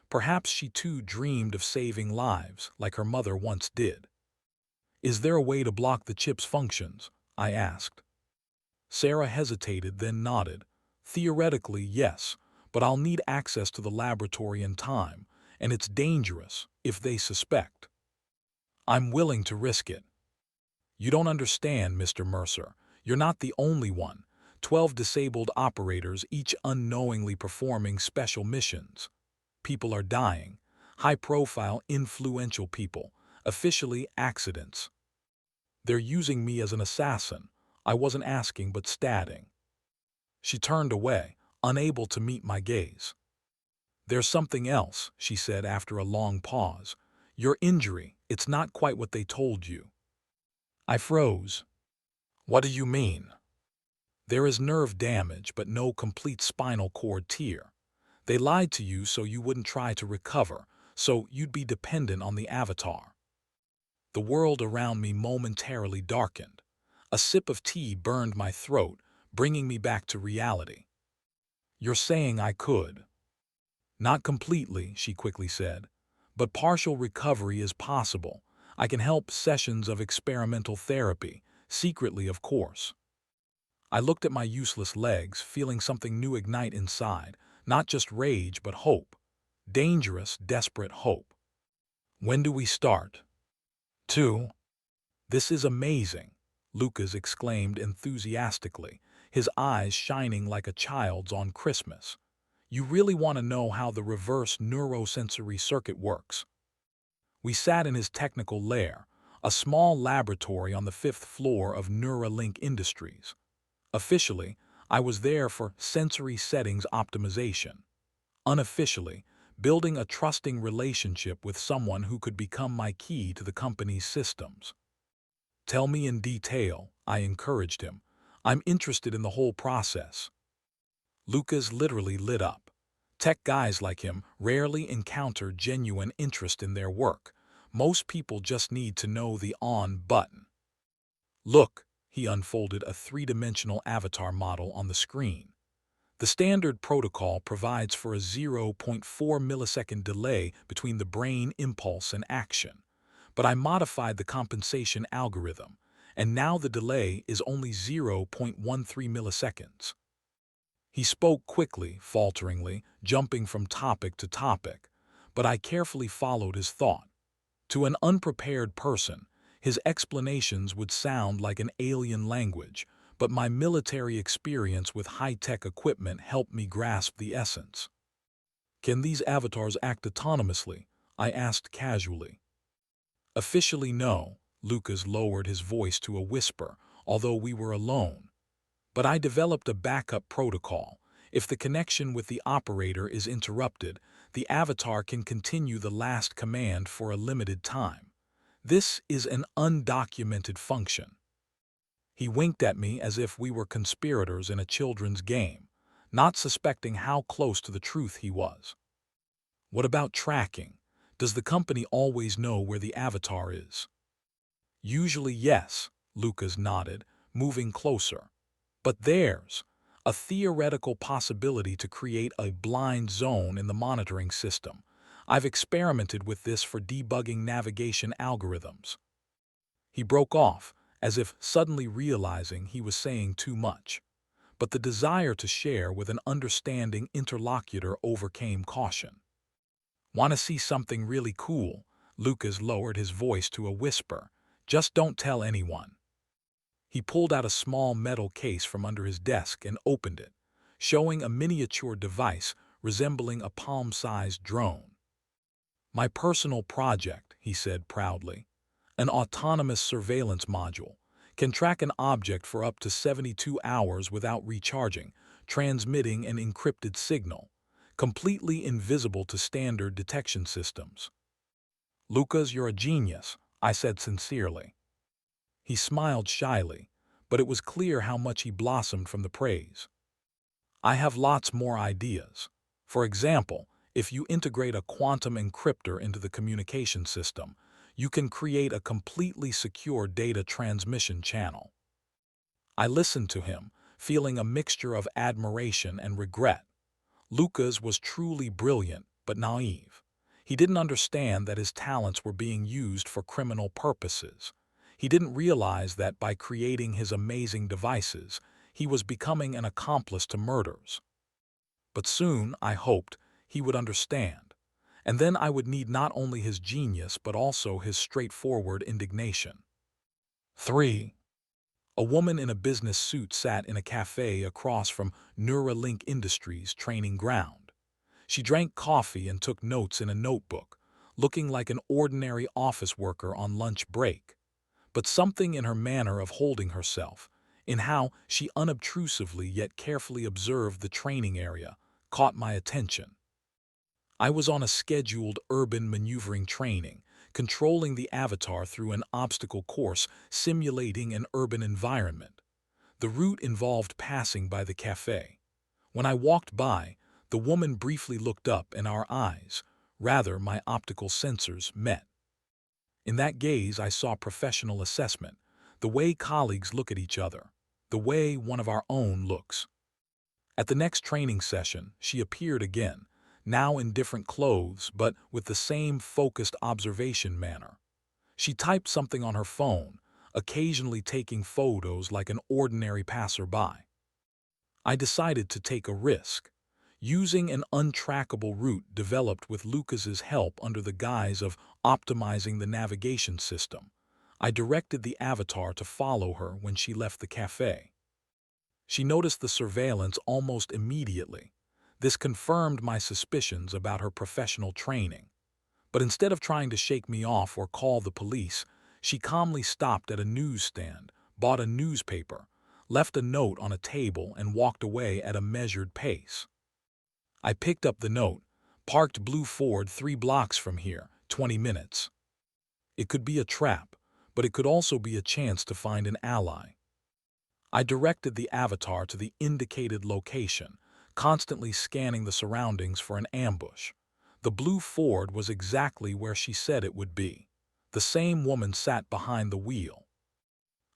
[SPEAKER 1] Perhaps she too dreamed of saving lives, like her mother once did. Is there a way to block the chip's functions? I asked. Sarah hesitated, then nodded. Theoretically, yes, but I'll need access to the laboratory in time, and it's dangerous if they suspect. I'm willing to risk it. You don't understand, Mr. Mercer. You're not the only one. 12 disabled operators, each unknowingly performing special missions. People are dying. High-profile, influential people. Officially accidents. They're using me as an assassin. I wasn't asking but stating. She turned away, unable to meet my gaze. There's something else, she said after a long pause. Your injury, it's not quite what they told you. I froze. What do you mean? There is nerve damage but no complete spinal cord tear. They lied to you so you wouldn't try to recover, so you'd be dependent on the avatar. The world around me momentarily darkened. A sip of tea burned my throat, bringing me back to reality. You're saying I could? Not completely, she quickly said, but partial recovery is possible. I can help sessions of experimental therapy, secretly of course. I looked at my useless legs, feeling something new ignite inside, not just rage but hope. Dangerous, desperate hope. When do we start? 2. This is amazing, Lucas exclaimed enthusiastically, his eyes shining like a child's on Christmas. You really want to know how the reverse neurosensory circuit works? We sat in his technical lair, a small laboratory on the 5th floor of Neuralink Industries. Officially, I was there for sensory settings optimization. Unofficially, building a trusting relationship with someone who could become my key to the company's systems. Tell me in detail, I encouraged him. I'm interested in the whole process. Lucas literally lit up. Tech guys like him rarely encounter genuine interest in their work. Most people just need to know the on button. Look, he unfolded a three-dimensional avatar model on the screen. The standard protocol provides for a 0.4 millisecond delay between the brain impulse and action. But I modified the compensation algorithm, and now the delay is only 0.13 milliseconds. He spoke quickly, falteringly, jumping from topic to topic, but I carefully followed his thought. To an unprepared person, his explanations would sound like an alien language, but my military experience with high-tech equipment helped me grasp the essence. Can these avatars act autonomously? I asked casually. Officially no, Lucas lowered his voice to a whisper, although we were alone. But I developed a backup protocol. If the connection with the operator is interrupted, the avatar can continue the last command for a limited time. This is an undocumented function. He winked at me as if we were conspirators in a children's game, not suspecting how close to the truth he was. What about tracking? Does the company always know where the avatar is? Usually yes, Lucas nodded, moving closer. But there's a theoretical possibility to create a blind zone in the monitoring system. I've experimented with this for debugging navigation algorithms. He broke off, as if suddenly realizing he was saying too much. But the desire to share with an understanding interlocutor overcame caution. Want to see something really cool? Lucas lowered his voice to a whisper. Just don't tell anyone. He pulled out a small metal case from under his desk and opened it, showing a miniature device resembling a palm-sized drone. My personal project, he said proudly. An autonomous surveillance module, can track an object for up to 72 hours without recharging, transmitting an encrypted signal, completely invisible to standard detection systems. Lucas, you're a genius, I said sincerely. He smiled shyly, but it was clear how much he blossomed from the praise. I have lots more ideas. For example, if you integrate a quantum encryptor into the communication system, you can create a completely secure data transmission channel. I listened to him, feeling a mixture of admiration and regret. Lucas was truly brilliant, but naive. He didn't understand that his talents were being used for criminal purposes. He didn't realize that by creating his amazing devices, he was becoming an accomplice to murders. But soon, I hoped, he would understand. And then I would need not only his genius but also his straightforward indignation. 3. A woman in a business suit sat in a cafe across from Neuralink Industries' training ground. She drank coffee and took notes in a notebook, looking like an ordinary office worker on lunch break. But something in her manner of holding herself, in how she unobtrusively yet carefully observed the training area, caught my attention. I was on a scheduled urban maneuvering training, controlling the avatar through an obstacle course simulating an urban environment. The route involved passing by the cafe. When I walked by, the woman briefly looked up and our eyes, rather my optical sensors, met. In that gaze I saw professional assessment, the way colleagues look at each other, the way one of our own looks. At the next training session, she appeared again, now in different clothes but with the same focused observation manner. She typed something on her phone, occasionally taking photos like an ordinary passerby. I decided to take a risk. Using an untrackable route developed with Lucas's help under the guise of optimizing the navigation system, I directed the avatar to follow her when she left the cafe. She noticed the surveillance almost immediately. This confirmed my suspicions about her professional training. But instead of trying to shake me off or call the police, she calmly stopped at a newsstand, bought a newspaper, left a note on a table, and walked away at a measured pace. I picked up the note, parked blue Ford 3 blocks from here, 20 minutes. It could be a trap, but it could also be a chance to find an ally. I directed the avatar to the indicated location, constantly scanning the surroundings for an ambush. The blue Ford was exactly where she said it would be. The same woman sat behind the wheel.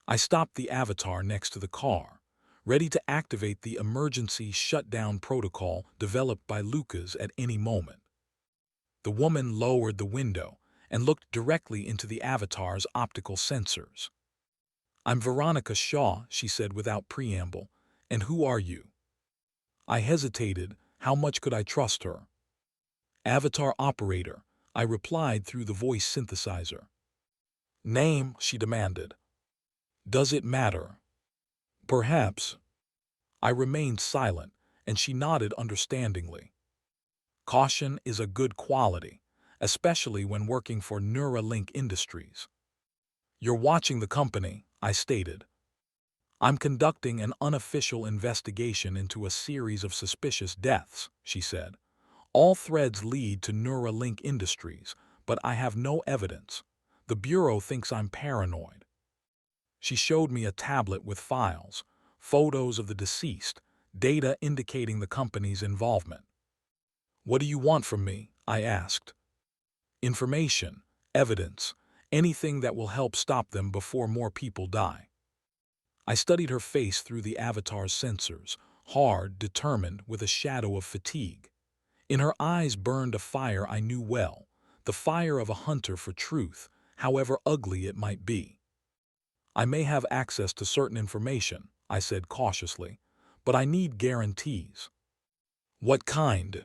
[SPEAKER 1] I stopped the avatar next to the car, ready to activate the emergency shutdown protocol developed by Lucas at any moment. The woman lowered the window and looked directly into the avatar's optical sensors. "I'm Veronica Shaw," she said without preamble. "And who are you?" I hesitated. How much could I trust her? "Avatar operator," I replied through the voice synthesizer. "Name?" she demanded. "Does it matter?" "Perhaps." I remained silent, and she nodded understandingly. Caution is a good quality, especially when working for Neuralink Industries. "You're watching the company," I stated. "I'm conducting an unofficial investigation into a series of suspicious deaths," she said. "All threads lead to Neuralink Industries, but I have no evidence. The Bureau thinks I'm paranoid." She showed me a tablet with files, photos of the deceased, data indicating the company's involvement. "What do you want from me?" I asked. "Information, evidence, anything that will help stop them before more people die." I studied her face through the avatar's sensors, hard, determined, with a shadow of fatigue. In her eyes burned a fire I knew well, the fire of a hunter for truth, however ugly it might be. "I may have access to certain information," I said cautiously, "but I need guarantees." "What kind?"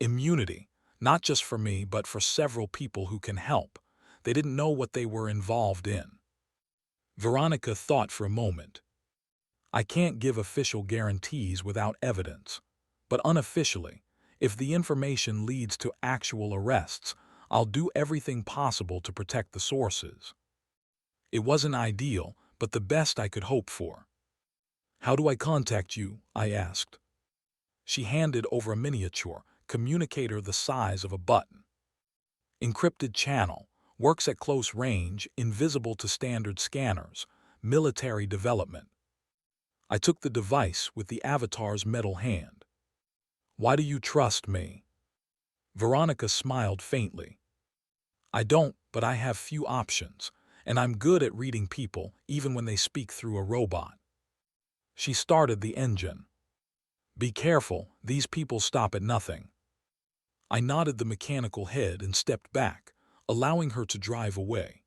[SPEAKER 1] "Immunity, not just for me but for several people who can help. They didn't know what they were involved in." Veronica thought for a moment. "I can't give official guarantees without evidence. But unofficially, if the information leads to actual arrests, I'll do everything possible to protect the sources." It wasn't ideal, but the best I could hope for. "How do I contact you?" I asked. She handed over a miniature communicator the size of a button. "Encrypted channel, works at close range, invisible to standard scanners, military development." I took the device with the avatar's metal hand. "Why do you trust me?" Veronica smiled faintly. "I don't, but I have few options, and I'm good at reading people even when they speak through a robot." She started the engine. "Be careful, these people stop at nothing." I nodded the mechanical head and stepped back, allowing her to drive away.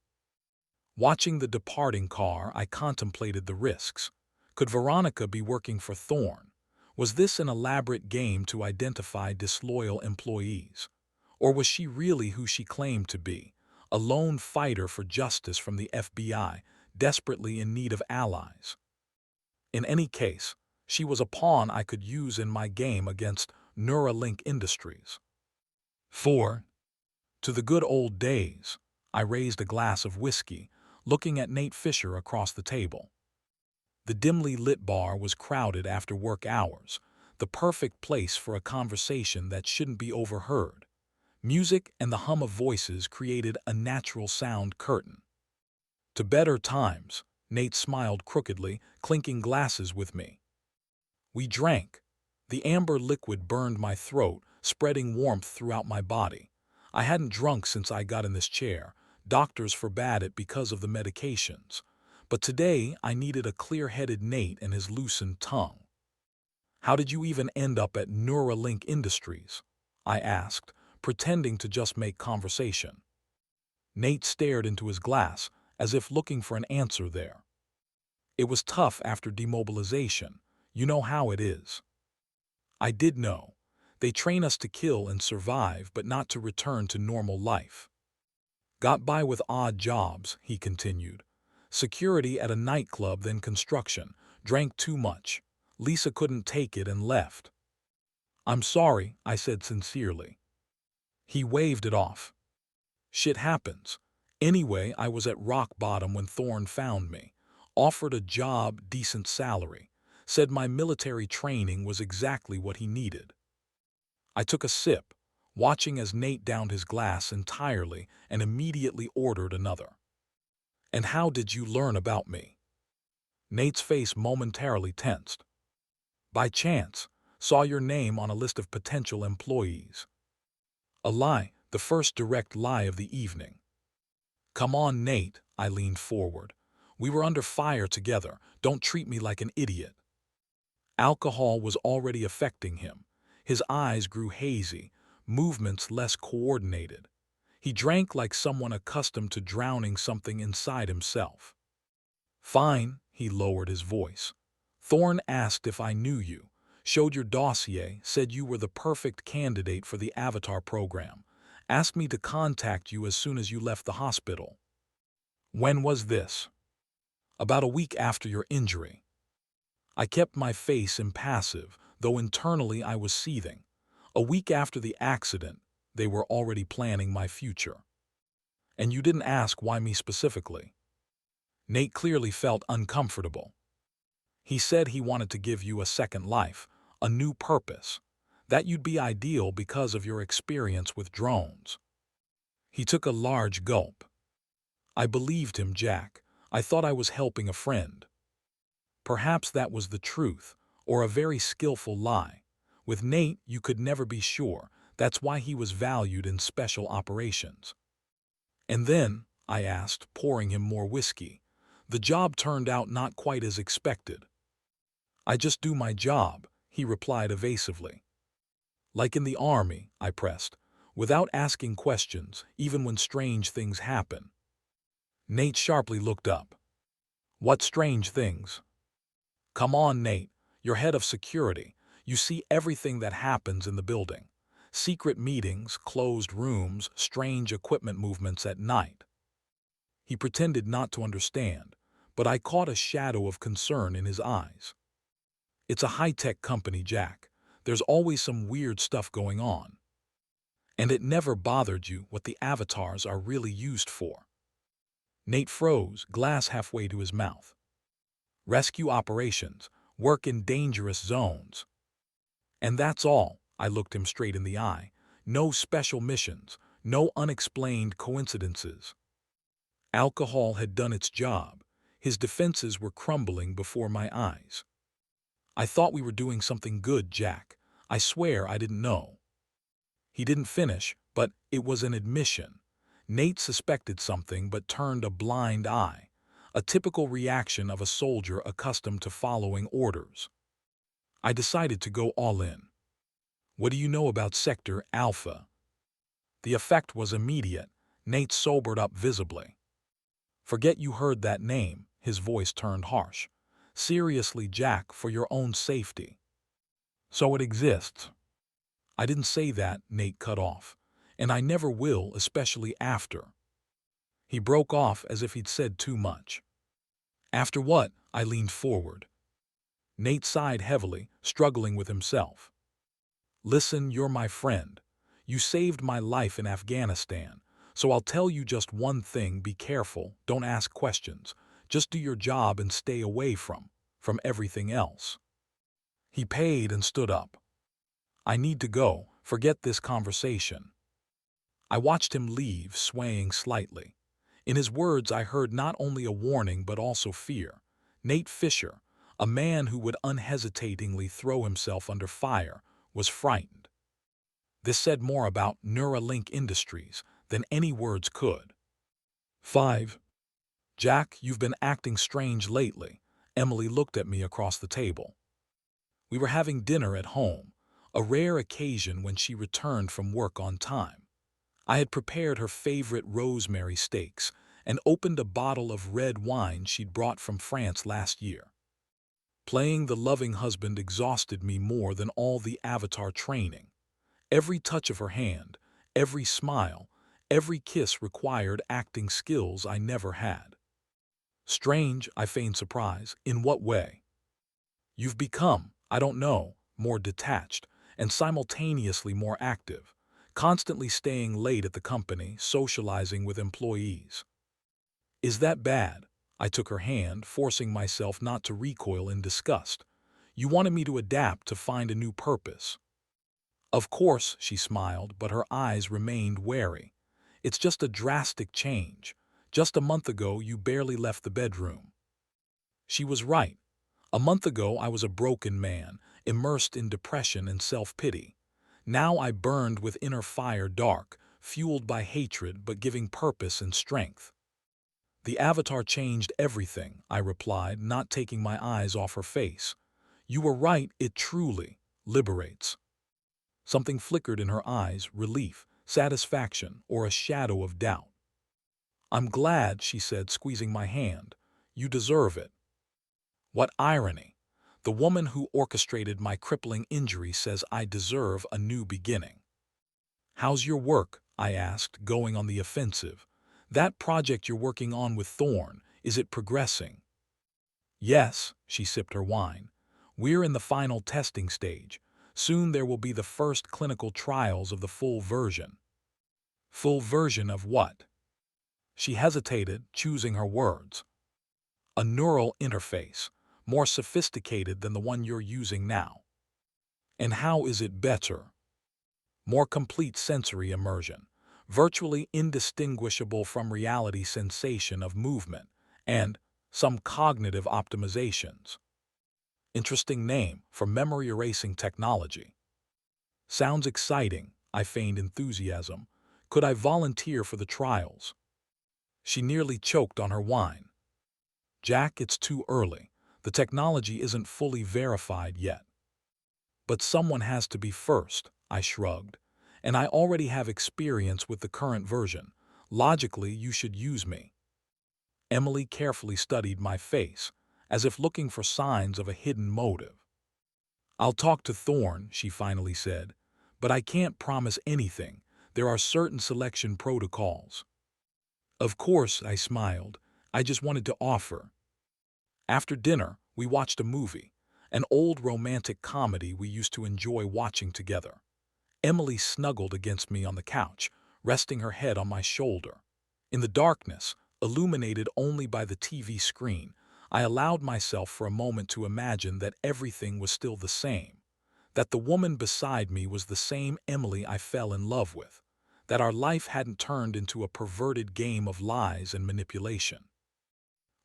[SPEAKER 1] Watching the departing car, I contemplated the risks. Could Veronica be working for Thorn? Was this an elaborate game to identify disloyal employees? Or was she really who she claimed to be, a lone fighter for justice from the FBI, desperately in need of allies? In any case, she was a pawn I could use in my game against Neuralink Industries. 4. To the good old days. I raised a glass of whiskey, looking at Nate Fisher across the table. The dimly lit bar was crowded after work hours, the perfect place for a conversation that shouldn't be overheard. Music and the hum of voices created a natural sound curtain. "To better times," Nate smiled crookedly, clinking glasses with me. We drank. The amber liquid burned my throat, spreading warmth throughout my body. I hadn't drunk since I got in this chair. Doctors forbade it because of the medications. But today I needed a clear-headed Nate and his loosened tongue. "How did you even end up at Neuralink Industries?" I asked, pretending to just make conversation. Nate stared into his glass, as if looking for an answer there. "It was tough after demobilization. You know how it is." I did know. They train us to kill and survive, but not to return to normal life. "Got by with odd jobs," he continued. "Security at a nightclub, then construction. Drank too much. Lisa couldn't take it and left." "I'm sorry," I said sincerely. He waved it off. "Shit happens. Anyway, I was at rock bottom when Thorne found me. Offered a job, decent salary. Said my military training was exactly what he needed." I took a sip, watching as Nate downed his glass entirely and immediately ordered another. "And how did you learn about me?" Nate's face momentarily tensed. "By chance. Saw your name on a list of potential employees." A lie, the first direct lie of the evening. "Come on, Nate," I leaned forward. "We were under fire together. Don't treat me like an idiot." Alcohol was already affecting him. His eyes grew hazy, movements less coordinated. He drank like someone accustomed to drowning something inside himself. "Fine," he lowered his voice. "Thorne asked if I knew you. Showed your dossier, said you were the perfect candidate for the Avatar program. Asked me to contact you as soon as you left the hospital." "When was this?" "About a week after your injury." I kept my face impassive, though internally I was seething. A week after the accident, they were already planning my future. "And you didn't ask why me specifically?" Nate clearly felt uncomfortable. "He said he wanted to give you a second life, a new purpose. That you'd be ideal because of your experience with drones." He took a large gulp. "I believed him, Jack. I thought I was helping a friend." Perhaps that was the truth, or a very skillful lie. With Nate, you could never be sure. That's why he was valued in special operations. "And then," I asked, pouring him more whiskey, "the job turned out not quite as expected." "I just do my job," he replied evasively. "Like in the army," I pressed, "without asking questions, even when strange things happen." Nate sharply looked up. "What strange things?" "Come on, Nate. You're head of security. You see everything that happens in the building. Secret meetings, closed rooms, strange equipment movements at night." He pretended not to understand, but I caught a shadow of concern in his eyes. "It's a high-tech company, Jack. There's always some weird stuff going on." "And it never bothered you what the avatars are really used for?" Nate froze, glass halfway to his mouth. rescue operations, work in dangerous zones. And that's all. I looked him straight in the eye. No special missions, no unexplained coincidences. Alcohol had done its job. His defenses were crumbling before my eyes. I thought we were doing something good, Jack. I swear I didn't know. He didn't finish, but it was an admission. Nate suspected something but turned a blind eye, a typical reaction of a soldier accustomed to following orders. I decided to go all in. What do you know about Sector Alpha? The effect was immediate. Nate sobered up visibly. Forget you heard that name, his voice turned harsh. Seriously, Jack, for your own safety. So it exists. I didn't say that, Nate cut off. And I never will, especially after. He broke off as if he'd said too much. After what? I leaned forward. Nate sighed heavily, struggling with himself. Listen, you're my friend. You saved my life in Afghanistan, so I'll tell you just one thing: be careful, don't ask questions. Just do your job and stay away from everything else. He paid and stood up. I need to go, forget this conversation. I watched him leave, swaying slightly. In his words I heard not only a warning but also fear. Nate Fisher, a man who would unhesitatingly throw himself under fire, was frightened. This said more about Neuralink Industries than any words could. 5. Jack, you've been acting strange lately. Emily looked at me across the table. We were having dinner at home, a rare occasion when she returned from work on time. I had prepared her favorite rosemary steaks and opened a bottle of red wine she'd brought from France last year. Playing the loving husband exhausted me more than all the Avatar training. Every touch of her hand, every smile, every kiss required acting skills I never had. Strange, I feigned surprise. In what way? You've become, I don't know, more detached and simultaneously more active, constantly staying late at the company, socializing with employees. Is that bad? I took her hand, forcing myself not to recoil in disgust. You wanted me to adapt, to find a new purpose. Of course, she smiled, but her eyes remained wary. It's just a drastic change. Just a month ago, you barely left the bedroom. She was right. A month ago, I was a broken man, immersed in depression and self-pity. Now I burned with inner fire, dark, fueled by hatred but giving purpose and strength. The Avatar changed everything, I replied, not taking my eyes off her face. You were right, it truly liberates. Something flickered in her eyes, relief, satisfaction, or a shadow of doubt. I'm glad, she said, squeezing my hand. You deserve it. What irony. The woman who orchestrated my crippling injury says I deserve a new beginning. How's your work? I asked, going on the offensive. That project you're working on with Thorn, is it progressing? Yes, she sipped her wine. We're in the final testing stage. Soon there will be the first clinical trials of the full version. Full version of what? She hesitated, choosing her words. A neural interface, more sophisticated than the one you're using now. And how is it better? More complete sensory immersion, virtually indistinguishable from reality sensation of movement, and some cognitive optimizations. Interesting name for memory erasing technology. Sounds exciting, I feigned enthusiasm. Could I volunteer for the trials? She nearly choked on her wine. Jack, it's too early. The technology isn't fully verified yet. But someone has to be first, I shrugged. And I already have experience with the current version. Logically, you should use me. Emily carefully studied my face, as if looking for signs of a hidden motive. I'll talk to Thorn, she finally said, but I can't promise anything. There are certain selection protocols. Of course, I smiled. I just wanted to offer. After dinner, we watched a movie, an old romantic comedy we used to enjoy watching together. Emily snuggled against me on the couch, resting her head on my shoulder. In the darkness, illuminated only by the TV screen, I allowed myself for a moment to imagine that everything was still the same, that the woman beside me was the same Emily I fell in love with, that our life hadn't turned into a perverted game of lies and manipulation.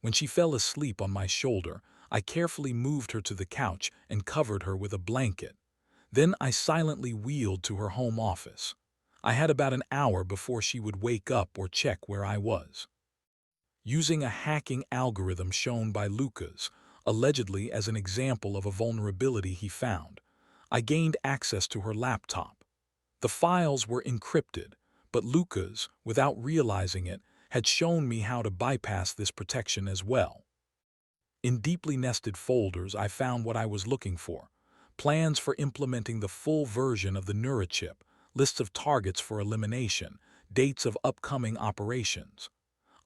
[SPEAKER 1] When she fell asleep on my shoulder, I carefully moved her to the couch and covered her with a blanket. Then I silently wheeled to her home office. I had about an hour before she would wake up or check where I was. Using a hacking algorithm shown by Lucas, allegedly as an example of a vulnerability he found, I gained access to her laptop. The files were encrypted, but Lucas, without realizing it, had shown me how to bypass this protection as well. In deeply nested folders, I found what I was looking for: plans for implementing the full version of the neurochip, lists of targets for elimination, dates of upcoming operations.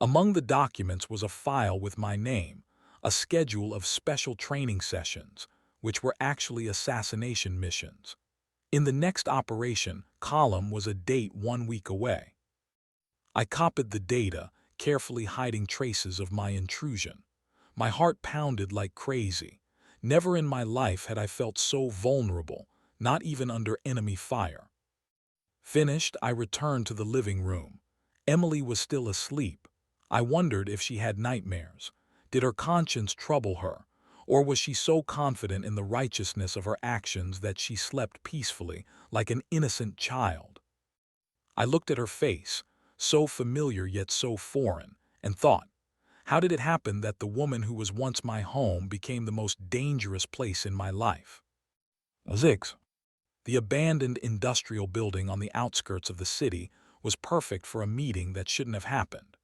[SPEAKER 1] Among the documents was a file with my name, a schedule of special training sessions, which were actually assassination missions. In the next operation column was a date 1 week away. I copied the data, carefully hiding traces of my intrusion. My heart pounded like crazy. Never in my life had I felt so vulnerable, not even under enemy fire. Finished, I returned to the living room. Emily was still asleep. I wondered if she had nightmares. Did her conscience trouble her? Or was she so confident in the righteousness of her actions that she slept peacefully, like an innocent child? I looked at her face, so familiar yet so foreign, and thought, how did it happen that the woman who was once my home became the most dangerous place in my life? 6. The abandoned industrial building on the outskirts of the city was perfect for a meeting that shouldn't have happened.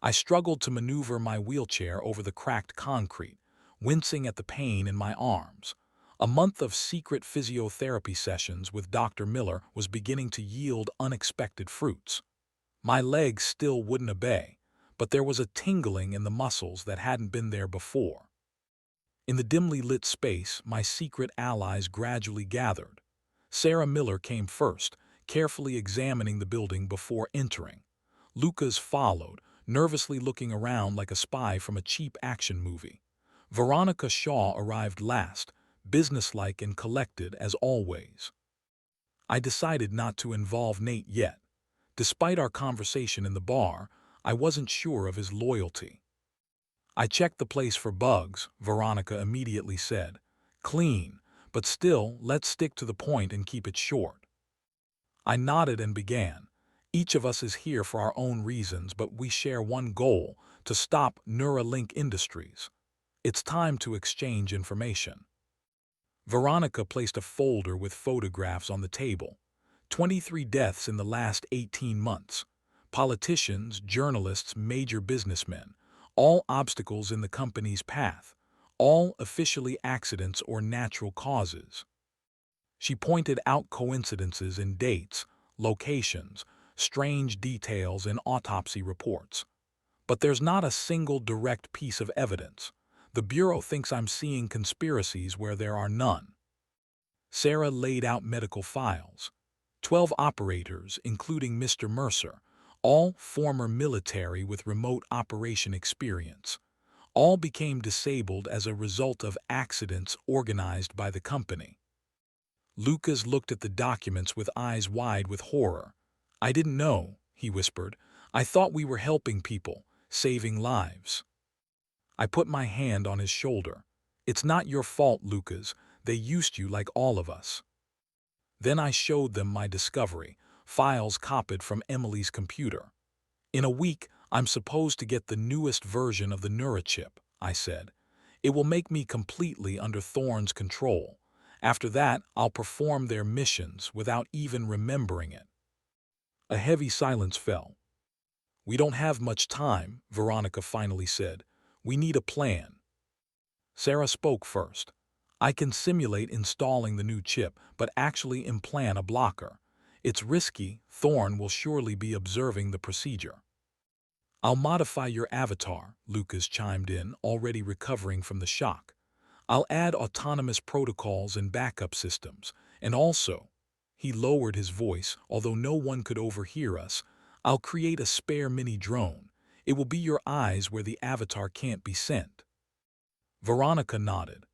[SPEAKER 1] I struggled to maneuver my wheelchair over the cracked concrete, wincing at the pain in my arms. A month of secret physiotherapy sessions with Dr. Miller was beginning to yield unexpected fruits. My legs still wouldn't obey, but there was a tingling in the muscles that hadn't been there before. In the dimly lit space, my secret allies gradually gathered. Sarah Miller came first, carefully examining the building before entering. Lucas followed, nervously looking around like a spy from a cheap action movie. Veronica Shaw arrived last, businesslike and collected as always. I decided not to involve Nate yet. Despite our conversation in the bar, I wasn't sure of his loyalty. I checked the place for bugs, Veronica immediately said. Clean, but still, let's stick to the point and keep it short. I nodded and began. Each of us is here for our own reasons, but we share one goal: to stop Neuralink Industries. It's time to exchange information. Veronica placed a folder with photographs on the table. 23 deaths in the last 18 months. Politicians, journalists, major businessmen. All obstacles in the company's path. All officially accidents or natural causes. She pointed out coincidences in dates, locations, strange details in autopsy reports. But there's not a single direct piece of evidence. The Bureau thinks I'm seeing conspiracies where there are none. Sarah laid out medical files. 12 operators, including Mr. Mercer, all former military with remote operation experience. All became disabled as a result of accidents organized by the company. Lucas looked at the documents with eyes wide with horror. I didn't know, he whispered. I thought we were helping people, saving lives. I put my hand on his shoulder. It's not your fault, Lucas. They used you like all of us. Then I showed them my discovery, files copied from Emily's computer. In a week, I'm supposed to get the newest version of the neurochip, I said. It will make me completely under Thorne's control. After that, I'll perform their missions without even remembering it. A heavy silence fell. We don't have much time, Veronica finally said. We need a plan. Sarah spoke first. I can simulate installing the new chip, but actually implant a blocker. It's risky. Thorne will surely be observing the procedure. I'll modify your avatar, Lucas chimed in, already recovering from the shock. I'll add autonomous protocols and backup systems, and also, he lowered his voice, although no one could overhear us, I'll create a spare mini drone. It will be your eyes where the avatar can't be sent. Veronica nodded.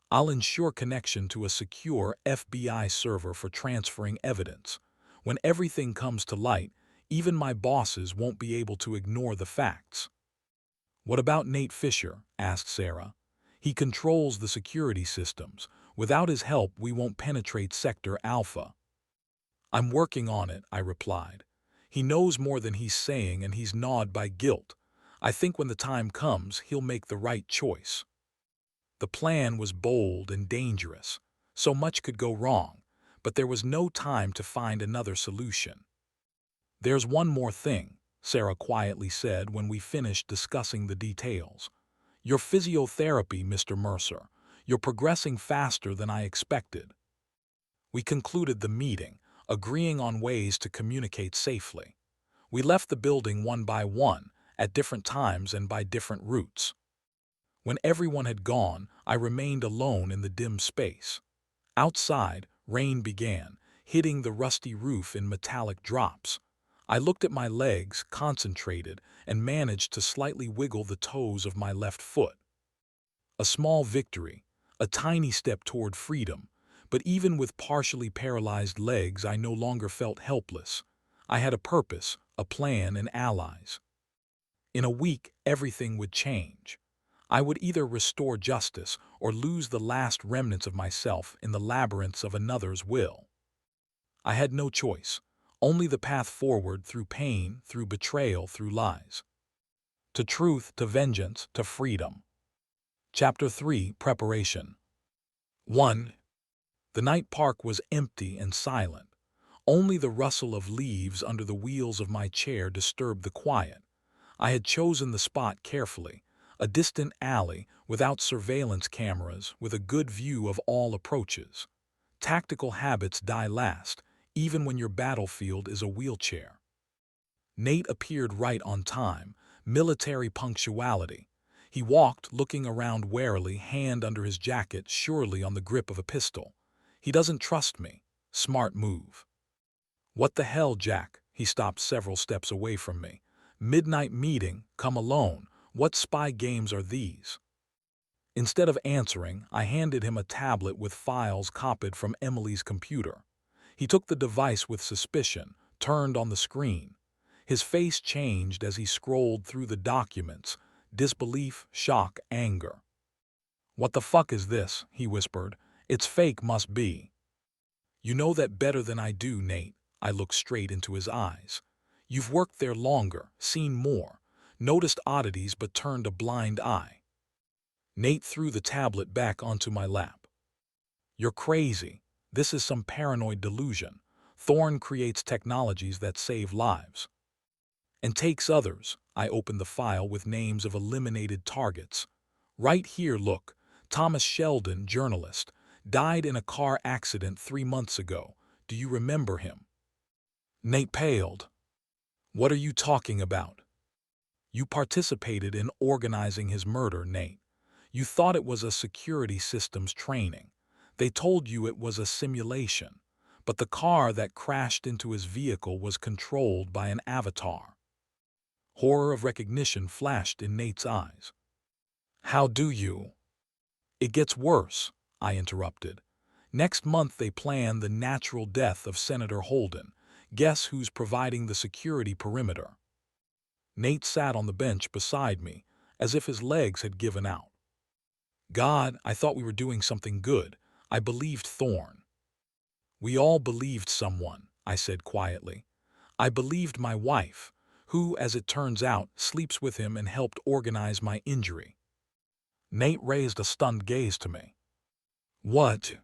[SPEAKER 1] I'll ensure connection to a secure FBI server for transferring evidence. When everything comes to light, even my bosses won't be able to ignore the facts. What about Nate Fisher? Asked Sarah. He controls the security systems. Without his help, we won't penetrate Sector Alpha. I'm working on it, I replied. He knows more than he's saying and he's gnawed by guilt. I think when the time comes, he'll make the right choice. The plan was bold and dangerous. So much could go wrong, but there was no time to find another solution. There's one more thing, Sarah quietly said when we finished discussing the details. Your physiotherapy, Mr. Mercer. You're progressing faster than I expected. We concluded the meeting, agreeing on ways to communicate safely. We left the building one by one, at different times and by different routes. When everyone had gone, I remained alone in the dim space. Outside, rain began, hitting the rusty roof in metallic drops. I looked at my legs, concentrated, and managed to slightly wiggle the toes of my left foot. A small victory, a tiny step toward freedom, but even with partially paralyzed legs, I no longer felt helpless. I had a purpose, a plan, and allies. In a week, everything would change. I would either restore justice or lose the last remnants of myself in the labyrinths of another's will. I had no choice, only the path forward through pain, through betrayal, through lies. To truth, to vengeance, to freedom. Chapter 3: Preparation. 1. The night park was empty and silent. Only the rustle of leaves under the wheels of my chair disturbed the quiet. I had chosen the spot carefully, a distant alley without surveillance cameras with a good view of all approaches. Tactical habits die last, even when your battlefield is a wheelchair. Nate appeared right on time, military punctuality. He walked, looking around warily, hand under his jacket, surely on the grip of a pistol. He doesn't trust me. Smart move. What the hell, Jack? He stopped several steps away from me. Midnight meeting, come alone. What spy games are these? Instead of answering, I handed him a tablet with files copied from Emily's computer. He took the device with suspicion, turned on the screen. His face changed as he scrolled through the documents, disbelief, shock, anger. What the fuck is this? He whispered. It's fake, must be. You know that better than I do, Nate. I looked straight into his eyes. You've worked there longer, seen more, noticed oddities but turned a blind eye. Nate threw the tablet back onto my lap. You're crazy. This is some paranoid delusion. Thorne creates technologies that save lives. And takes others. I opened the file with names of eliminated targets. Right here, look. Thomas Sheldon, journalist, died in a car accident 3 months ago. Do you remember him? Nate paled. What are you talking about? You participated in organizing his murder, Nate. You thought it was a security systems training. They told you it was a simulation. But the car that crashed into his vehicle was controlled by an avatar. Horror of recognition flashed in Nate's eyes. How do you? It gets worse, I interrupted. Next month they plan the natural death of Senator Holden. Guess who's providing the security perimeter? Nate sat on the bench beside me, as if his legs had given out. God, I thought we were doing something good. I believed Thorne. We all believed someone, I said quietly. I believed my wife, who, as it turns out, sleeps with him and helped organize my injury. Nate raised a stunned gaze to me. What?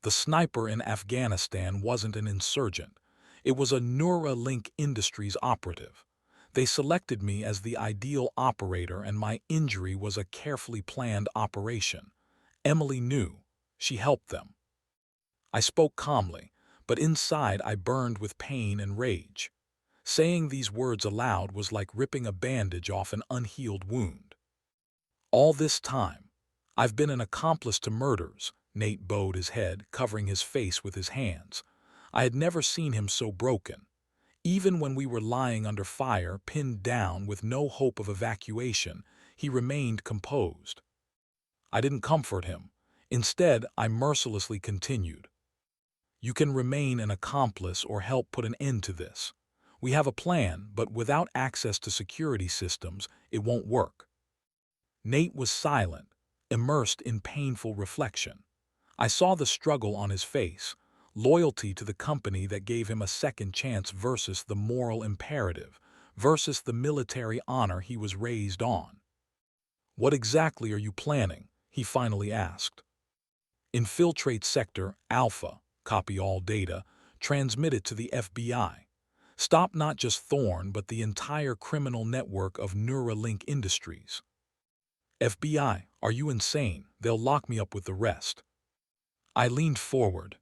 [SPEAKER 1] The sniper in Afghanistan wasn't an insurgent. It was a Neuralink Industries operative. They selected me as the ideal operator, and my injury was a carefully planned operation. Emily knew. She helped them. I spoke calmly, but inside I burned with pain and rage. Saying these words aloud was like ripping a bandage off an unhealed wound. All this time, I've been an accomplice to murders. Nate bowed his head, covering his face with his hands. I had never seen him so broken. Even when we were lying under fire, pinned down with no hope of evacuation, he remained composed. I didn't comfort him. Instead, I mercilessly continued. You can remain an accomplice or help put an end to this. We have a plan, but without access to security systems, it won't work. Nate was silent, immersed in painful reflection. I saw the struggle on his face, loyalty to the company that gave him a second chance versus the moral imperative, versus the military honor he was raised on. What exactly are you planning? He finally asked. Infiltrate Sector Alpha, copy all data, transmit it to the FBI. Stop not just Thorn but the entire criminal network of Neuralink Industries. FBI, are you insane? They'll lock me up with the rest. I leaned forward.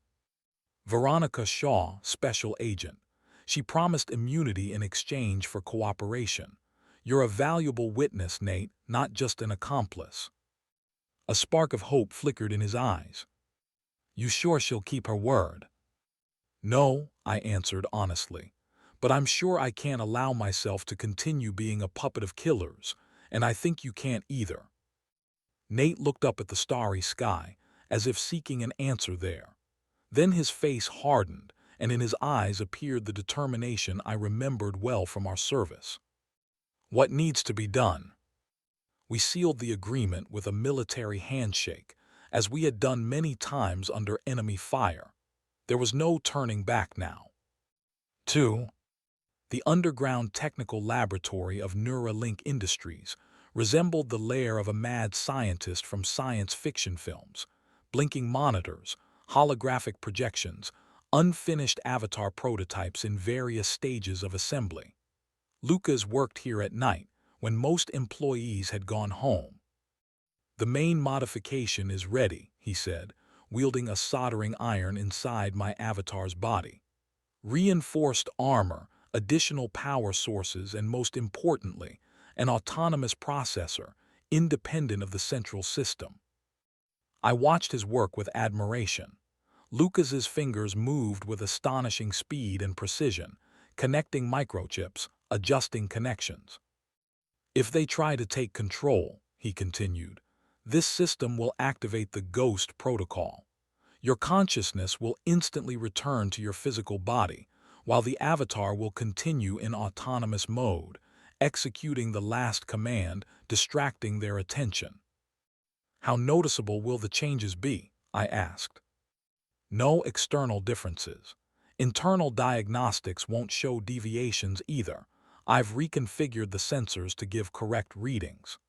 [SPEAKER 1] Veronica Shaw, special agent. She promised immunity in exchange for cooperation. You're a valuable witness, Nate, not just an accomplice. A spark of hope flickered in his eyes. You sure she'll keep her word? No, I answered honestly. But I'm sure I can't allow myself to continue being a puppet of killers, and I think you can't either. Nate looked up at the starry sky, as if seeking an answer there. Then his face hardened, and in his eyes appeared the determination I remembered well from our service. What needs to be done? We sealed the agreement with a military handshake, as we had done many times under enemy fire. There was no turning back now. 2. The underground technical laboratory of Neuralink Industries resembled the lair of a mad scientist from science fiction films. Blinking monitors, holographic projections, unfinished avatar prototypes in various stages of assembly. Lucas worked here at night, when most employees had gone home. The main modification is ready, he said, wielding a soldering iron inside my avatar's body. Reinforced armor, additional power sources, and most importantly, an autonomous processor, independent of the central system. I watched his work with admiration. Lucas's fingers moved with astonishing speed and precision, connecting microchips, adjusting connections. If they try to take control, he continued, this system will activate the Ghost Protocol. Your consciousness will instantly return to your physical body, while the avatar will continue in autonomous mode, executing the last command, distracting their attention. How noticeable will the changes be? I asked. No external differences. Internal diagnostics won't show deviations either. I've reconfigured the sensors to give correct readings.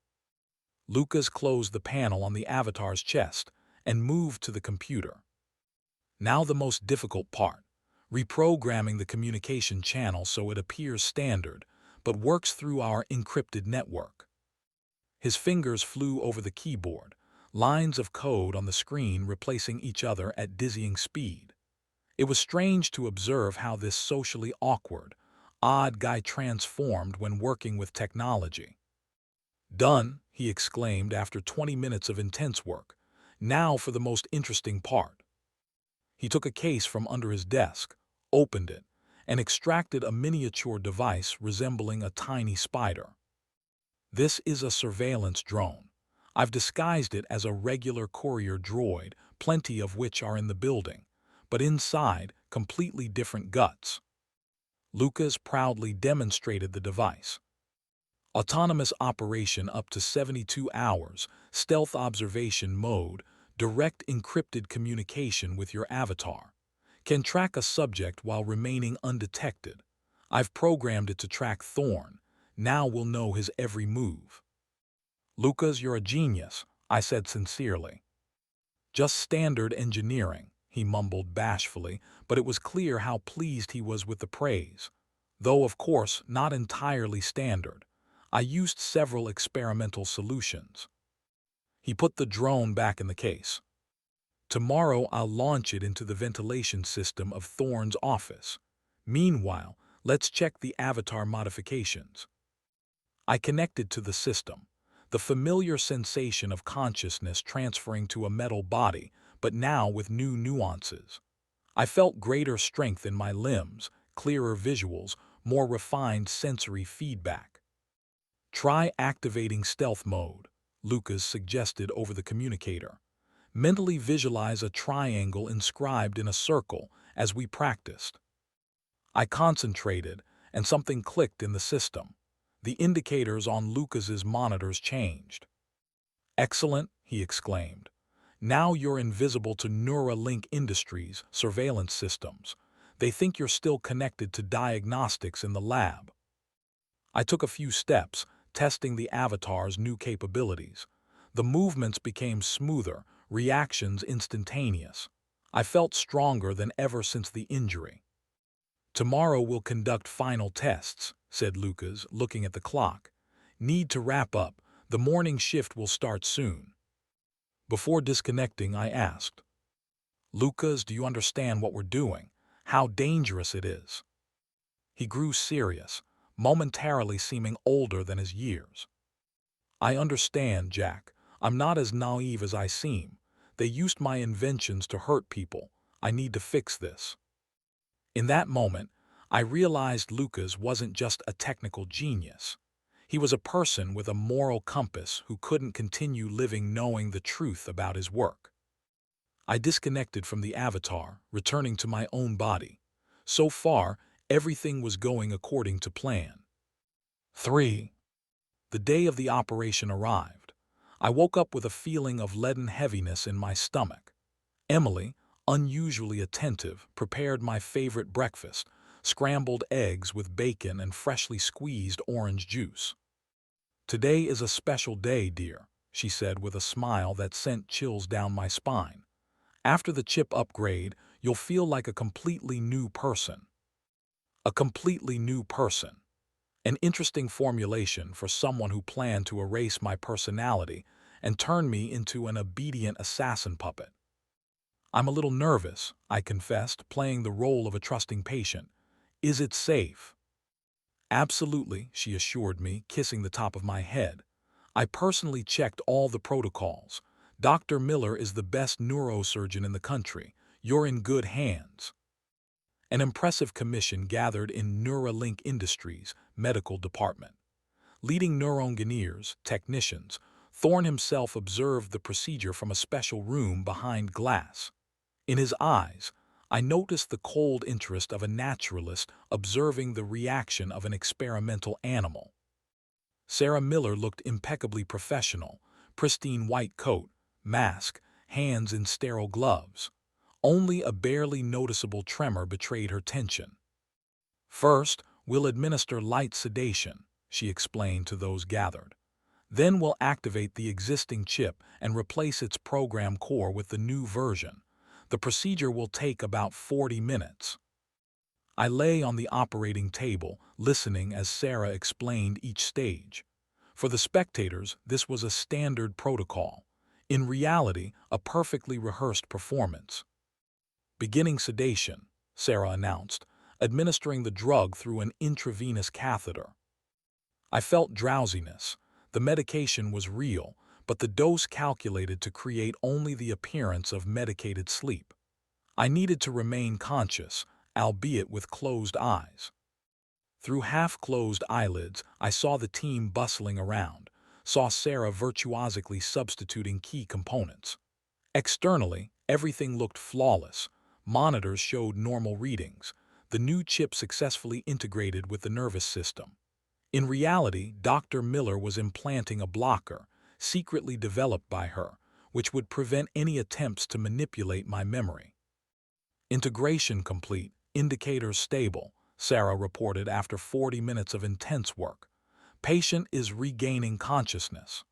[SPEAKER 1] Lucas closed the panel on the avatar's chest and moved to the computer. Now the most difficult part, reprogramming the communication channel so it appears standard, but works through our encrypted network. His fingers flew over the keyboard, lines of code on the screen replacing each other at dizzying speed. It was strange to observe how this socially awkward, odd guy transformed when working with technology. Done, he exclaimed after 20 minutes of intense work. Now for the most interesting part. He took a case from under his desk, opened it, and extracted a miniature device resembling a tiny spider. This is a surveillance drone. I've disguised it as a regular courier droid, plenty of which are in the building, but inside, completely different guts. Lucas proudly demonstrated the device. Autonomous operation up to 72 hours, stealth observation mode, direct encrypted communication with your avatar. Can track a subject while remaining undetected. I've programmed it to track Thorn. Now we'll know his every move. Lucas, you're a genius, I said sincerely. Just standard engineering, he mumbled bashfully, but it was clear how pleased he was with the praise. Though, of course, not entirely standard. I used several experimental solutions. He put the drone back in the case. Tomorrow I'll launch it into the ventilation system of Thorn's office. Meanwhile, let's check the avatar modifications. I connected to the system, the familiar sensation of consciousness transferring to a metal body, but now with new nuances. I felt greater strength in my limbs, clearer visuals, more refined sensory feedback. Try activating stealth mode. Lucas suggested over the communicator. Mentally visualize a triangle inscribed in a circle as we practiced. I concentrated, and something clicked in the system. The indicators on Lucas's monitors changed. "Excellent," he exclaimed. "Now you're invisible to Neuralink Industries' surveillance systems. They think you're still connected to diagnostics in the lab." I took a few steps, testing the avatar's new capabilities. The movements became smoother, reactions instantaneous. I felt stronger than ever since the injury. "Tomorrow we'll conduct final tests," said Lucas, looking at the clock. "Need to wrap up. The morning shift will start soon." Before disconnecting, I asked, "Lucas, do you understand what we're doing? How dangerous it is?" He grew serious, momentarily seeming older than his years. "I understand, Jack. I'm not as naive as I seem. They used my inventions to hurt people. I need to fix this." In that moment, I realized Lucas wasn't just a technical genius. He was a person with a moral compass who couldn't continue living knowing the truth about his work. I disconnected from the avatar, returning to my own body. So far, everything was going according to plan. 3. The day of the operation arrived. I woke up with a feeling of leaden heaviness in my stomach. Emily, unusually attentive, prepared my favorite breakfast, scrambled eggs with bacon and freshly squeezed orange juice. "Today is a special day, dear," she said with a smile that sent chills down my spine. "After the chip upgrade, you'll feel like a completely new person." A completely new person. An interesting formulation for someone who planned to erase my personality and turn me into an obedient assassin puppet. "I'm a little nervous," I confessed, playing the role of a trusting patient. "Is it safe?" "Absolutely," she assured me, kissing the top of my head. "I personally checked all the protocols. Dr. Miller is the best neurosurgeon in the country. You're in good hands." An impressive commission gathered in Neuralink Industries' medical department. Leading neuroengineers, technicians, Thorne himself observed the procedure from a special room behind glass. In his eyes, I noticed the cold interest of a naturalist observing the reaction of an experimental animal. Sarah Miller looked impeccably professional, pristine white coat, mask, hands in sterile gloves. Only a barely noticeable tremor betrayed her tension. "First, we'll administer light sedation," she explained to those gathered. "Then we'll activate the existing chip and replace its program core with the new version. The procedure will take about 40 minutes. I lay on the operating table, listening as Sarah explained each stage. For the spectators, this was a standard protocol. In reality, a perfectly rehearsed performance. "Beginning sedation," Sarah announced, administering the drug through an intravenous catheter. I felt drowsiness. The medication was real, but the dose calculated to create only the appearance of medicated sleep. I needed to remain conscious, albeit with closed eyes. Through half-closed eyelids, I saw the team bustling around, saw Sarah virtuosically substituting key components. Externally, everything looked flawless. Monitors showed normal readings. The new chip successfully integrated with the nervous system. In reality, Dr. Miller was implanting a blocker, secretly developed by her, which would prevent any attempts to manipulate my memory. "Integration complete, indicators stable," Sarah reported after 40 minutes of intense work. "Patient is regaining consciousness."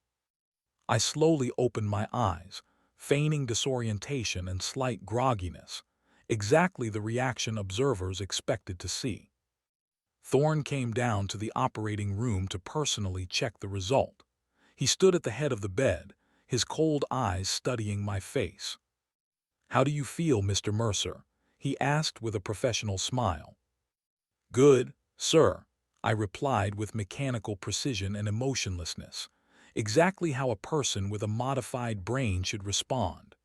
[SPEAKER 1] I slowly opened my eyes, feigning disorientation and slight grogginess, exactly the reaction observers expected to see. Thorne came down to the operating room to personally check the result. He stood at the head of the bed, his cold eyes studying my face. "How do you feel, Mr. Mercer?" he asked with a professional smile. "Good, sir," I replied with mechanical precision and emotionlessness, exactly how a person with a modified brain should respond.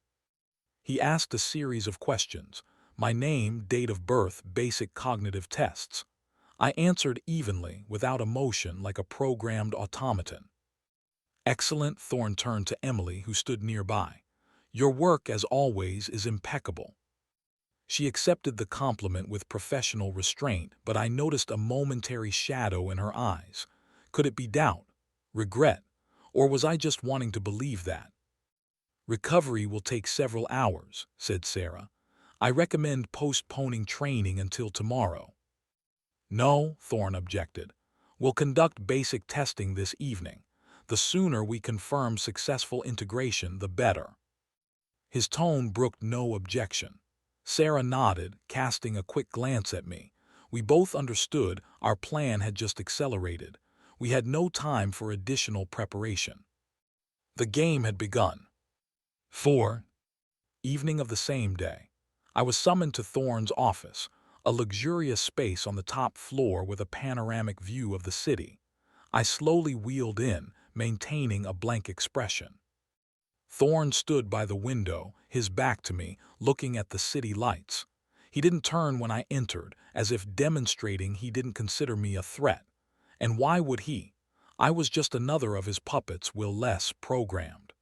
[SPEAKER 1] He asked a series of questions: my name, date of birth, basic cognitive tests. I answered evenly, without emotion, like a programmed automaton. Excellent, Thorne turned to Emily, who stood nearby. Your work, as always, is impeccable. She accepted the compliment with professional restraint, but I noticed a momentary shadow in her eyes. Could it be doubt, regret, or was I just wanting to believe that? Recovery will take several hours, said Sarah. I recommend postponing training until tomorrow. No, Thorne objected. We'll conduct basic testing this evening. The sooner we confirm successful integration, the better. His tone brooked no objection. Sarah nodded, casting a quick glance at me. We both understood our plan had just accelerated. We had no time for additional preparation. The game had begun. 4. Evening of the same day. I was summoned to Thorne's office, a luxurious space on the top floor with a panoramic view of the city. I slowly wheeled in, maintaining a blank expression. Thorne stood by the window, his back to me, looking at the city lights. He didn't turn when I entered, as if demonstrating he didn't consider me a threat. And why would he? I was just another of his puppets, will less programmed.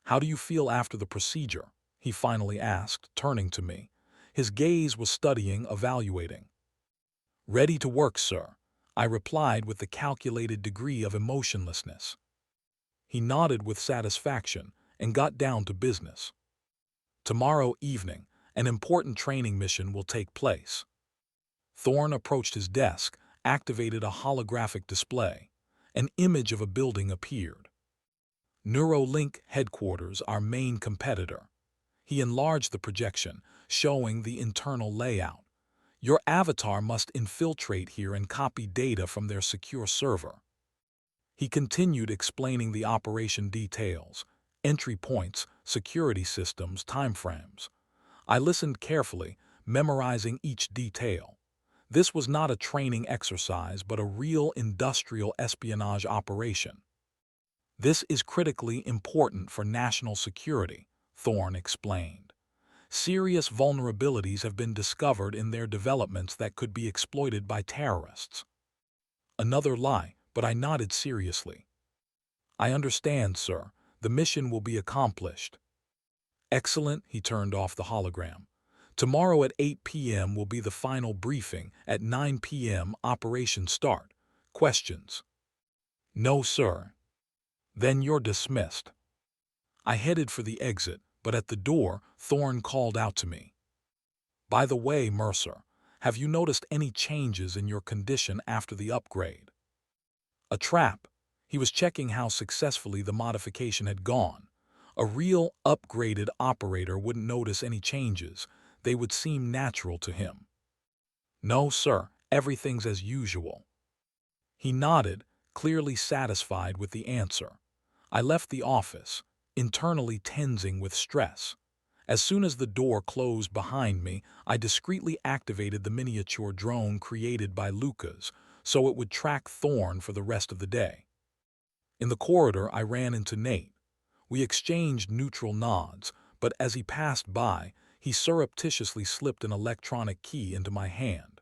[SPEAKER 1] How do you feel after the procedure? He finally asked, turning to me. His gaze was studying, evaluating. Ready to work, sir, I replied with the calculated degree of emotionlessness. He nodded with satisfaction and got down to business. Tomorrow evening, an important training mission will take place. Thorne approached his desk, activated a holographic display. An image of a building appeared. Neuralink headquarters, our main competitor. He enlarged the projection, showing the internal layout. Your avatar must infiltrate here and copy data from their secure server. He continued explaining the operation details, entry points, security systems, timeframes. I listened carefully, memorizing each detail. This was not a training exercise, but a real industrial espionage operation. This is critically important for national security, Thorne explained. Serious vulnerabilities have been discovered in their developments that could be exploited by terrorists. Another lie, but I nodded seriously. I understand, sir. The mission will be accomplished. Excellent, he turned off the hologram. Tomorrow at 8 p.m. will be the final briefing. At 9 p.m. operation start. Questions? No, sir. Then you're dismissed. I headed for the exit, but at the door, Thorne called out to me. By the way, Mercer, have you noticed any changes in your condition after the upgrade? A trap. He was checking how successfully the modification had gone. A real, upgraded operator wouldn't notice any changes. They would seem natural to him. No, sir, everything's as usual. He nodded, clearly satisfied with the answer. I left the office, internally tensing with stress. As soon as the door closed behind me, I discreetly activated the miniature drone created by Lucas, so it would track Thorne for the rest of the day. In the corridor, I ran into Nate. We exchanged neutral nods, but as he passed by, he surreptitiously slipped an electronic key into my hand.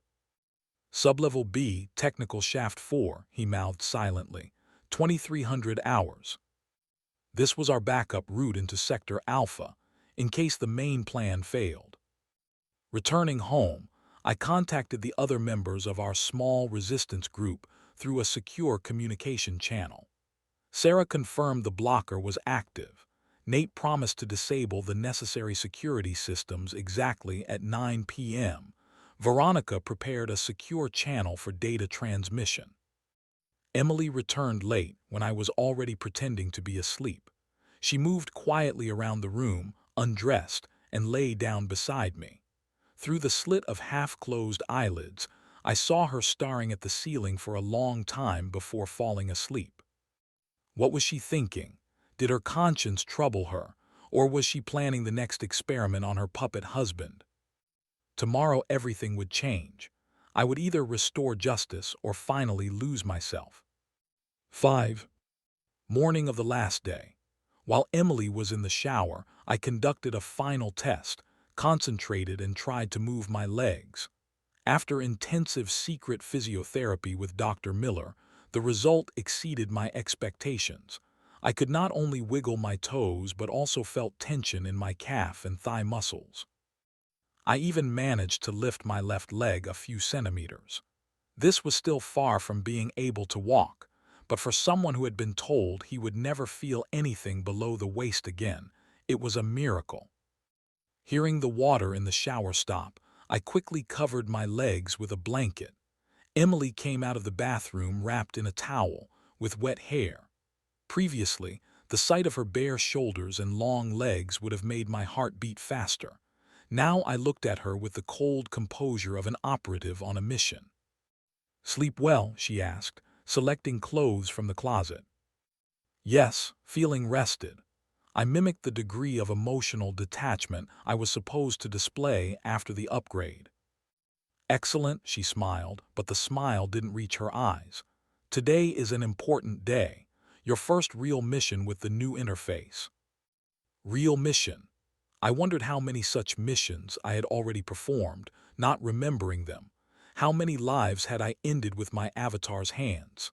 [SPEAKER 1] Sublevel B, Technical Shaft 4, he mouthed silently. 2300 hours. This was our backup route into Sector Alpha, in case the main plan failed. Returning home, I contacted the other members of our small resistance group through a secure communication channel. Sarah confirmed the blocker was active. Nate promised to disable the necessary security systems exactly at 9 p.m. Veronica prepared a secure channel for data transmission. Emily returned late when I was already pretending to be asleep. She moved quietly around the room, undressed, and lay down beside me. Through the slit of half-closed eyelids, I saw her staring at the ceiling for a long time before falling asleep. What was she thinking? Did her conscience trouble her, or was she planning the next experiment on her puppet husband? Tomorrow everything would change. I would either restore justice or finally lose myself. 5. Morning of the last day. While Emily was in the shower, I conducted a final test, concentrated and tried to move my legs. After intensive secret physiotherapy with Dr. Miller, the result exceeded my expectations. I could not only wiggle my toes but also felt tension in my calf and thigh muscles. I even managed to lift my left leg a few centimeters. This was still far from being able to walk, but for someone who had been told he would never feel anything below the waist again, it was a miracle. Hearing the water in the shower stop, I quickly covered my legs with a blanket. Emily came out of the bathroom wrapped in a towel, with wet hair. Previously, the sight of her bare shoulders and long legs would have made my heart beat faster. Now I looked at her with the cold composure of an operative on a mission. "Sleep well?" she asked, selecting clothes from the closet. "Yes, feeling rested." I mimicked the degree of emotional detachment I was supposed to display after the upgrade. "Excellent," she smiled, but the smile didn't reach her eyes. "Today is an important day. Your first real mission with the new interface." Real mission. I wondered how many such missions I had already performed, not remembering them. How many lives had I ended with my avatar's hands?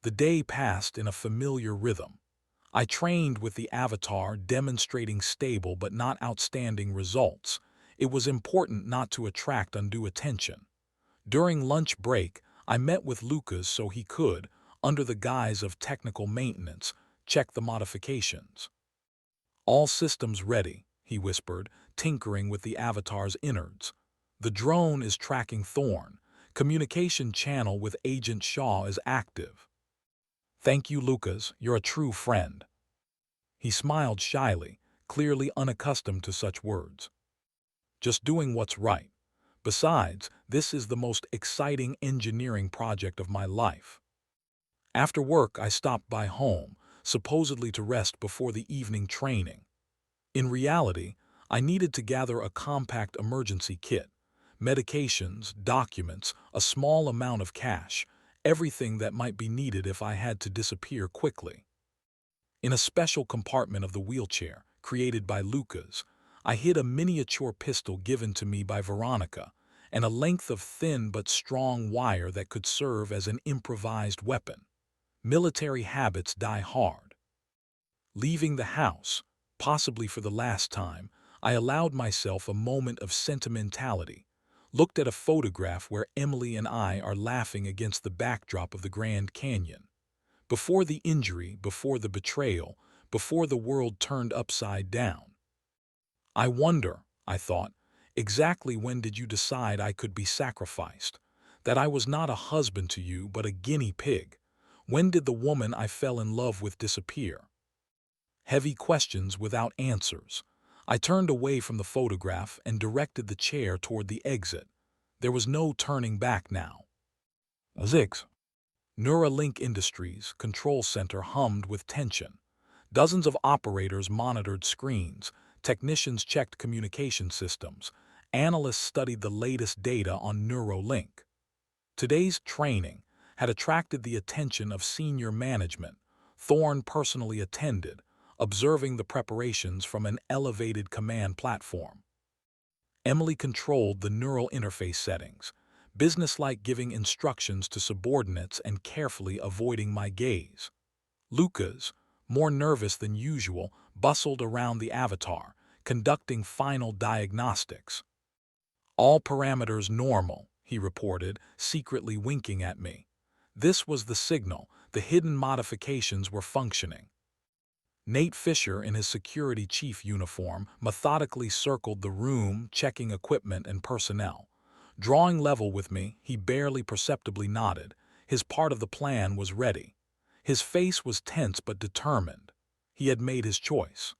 [SPEAKER 1] The day passed in a familiar rhythm. I trained with the avatar, demonstrating stable but not outstanding results. It was important not to attract undue attention. During lunch break, I met with Lucas so he could, under the guise of technical maintenance, check the modifications. "All systems ready," he whispered, tinkering with the avatar's innards. "The drone is tracking Thorn. Communication channel with Agent Shaw is active." "Thank you, Lucas. You're a true friend." He smiled shyly, clearly unaccustomed to such words. "Just doing what's right. Besides, this is the most exciting engineering project of my life." After work, I stopped by home, supposedly to rest before the evening training. In reality, I needed to gather a compact emergency kit, medications, documents, a small amount of cash, everything that might be needed if I had to disappear quickly. In a special compartment of the wheelchair, created by Lucas, I hid a miniature pistol given to me by Veronica, and a length of thin but strong wire that could serve as an improvised weapon. Military habits die hard. Leaving the house, possibly for the last time, I allowed myself a moment of sentimentality, looked at a photograph where Emily and I are laughing against the backdrop of the Grand Canyon. Before the injury, before the betrayal, before the world turned upside down. "I wonder," I thought, "exactly when did you decide I could be sacrificed? That I was not a husband to you but a guinea pig? When did the woman I fell in love with disappear?" Heavy questions without answers. I turned away from the photograph and directed the chair toward the exit. There was no turning back now. "Zix." Neuralink Industries control center hummed with tension. Dozens of operators monitored screens, technicians checked communication systems, analysts studied the latest data on Neuralink. Today's training had attracted the attention of senior management. Thorne personally attended, observing the preparations from an elevated command platform. Emily controlled the neural interface settings, businesslike, giving instructions to subordinates and carefully avoiding my gaze. Lucas, more nervous than usual, bustled around the avatar, conducting final diagnostics. "All parameters normal," he reported, secretly winking at me. This was the signal. The hidden modifications were functioning. Nate Fisher, in his security chief uniform, methodically circled the room, checking equipment and personnel. Drawing level with me, he barely perceptibly nodded. His part of the plan was ready. His face was tense but determined. He had made his choice.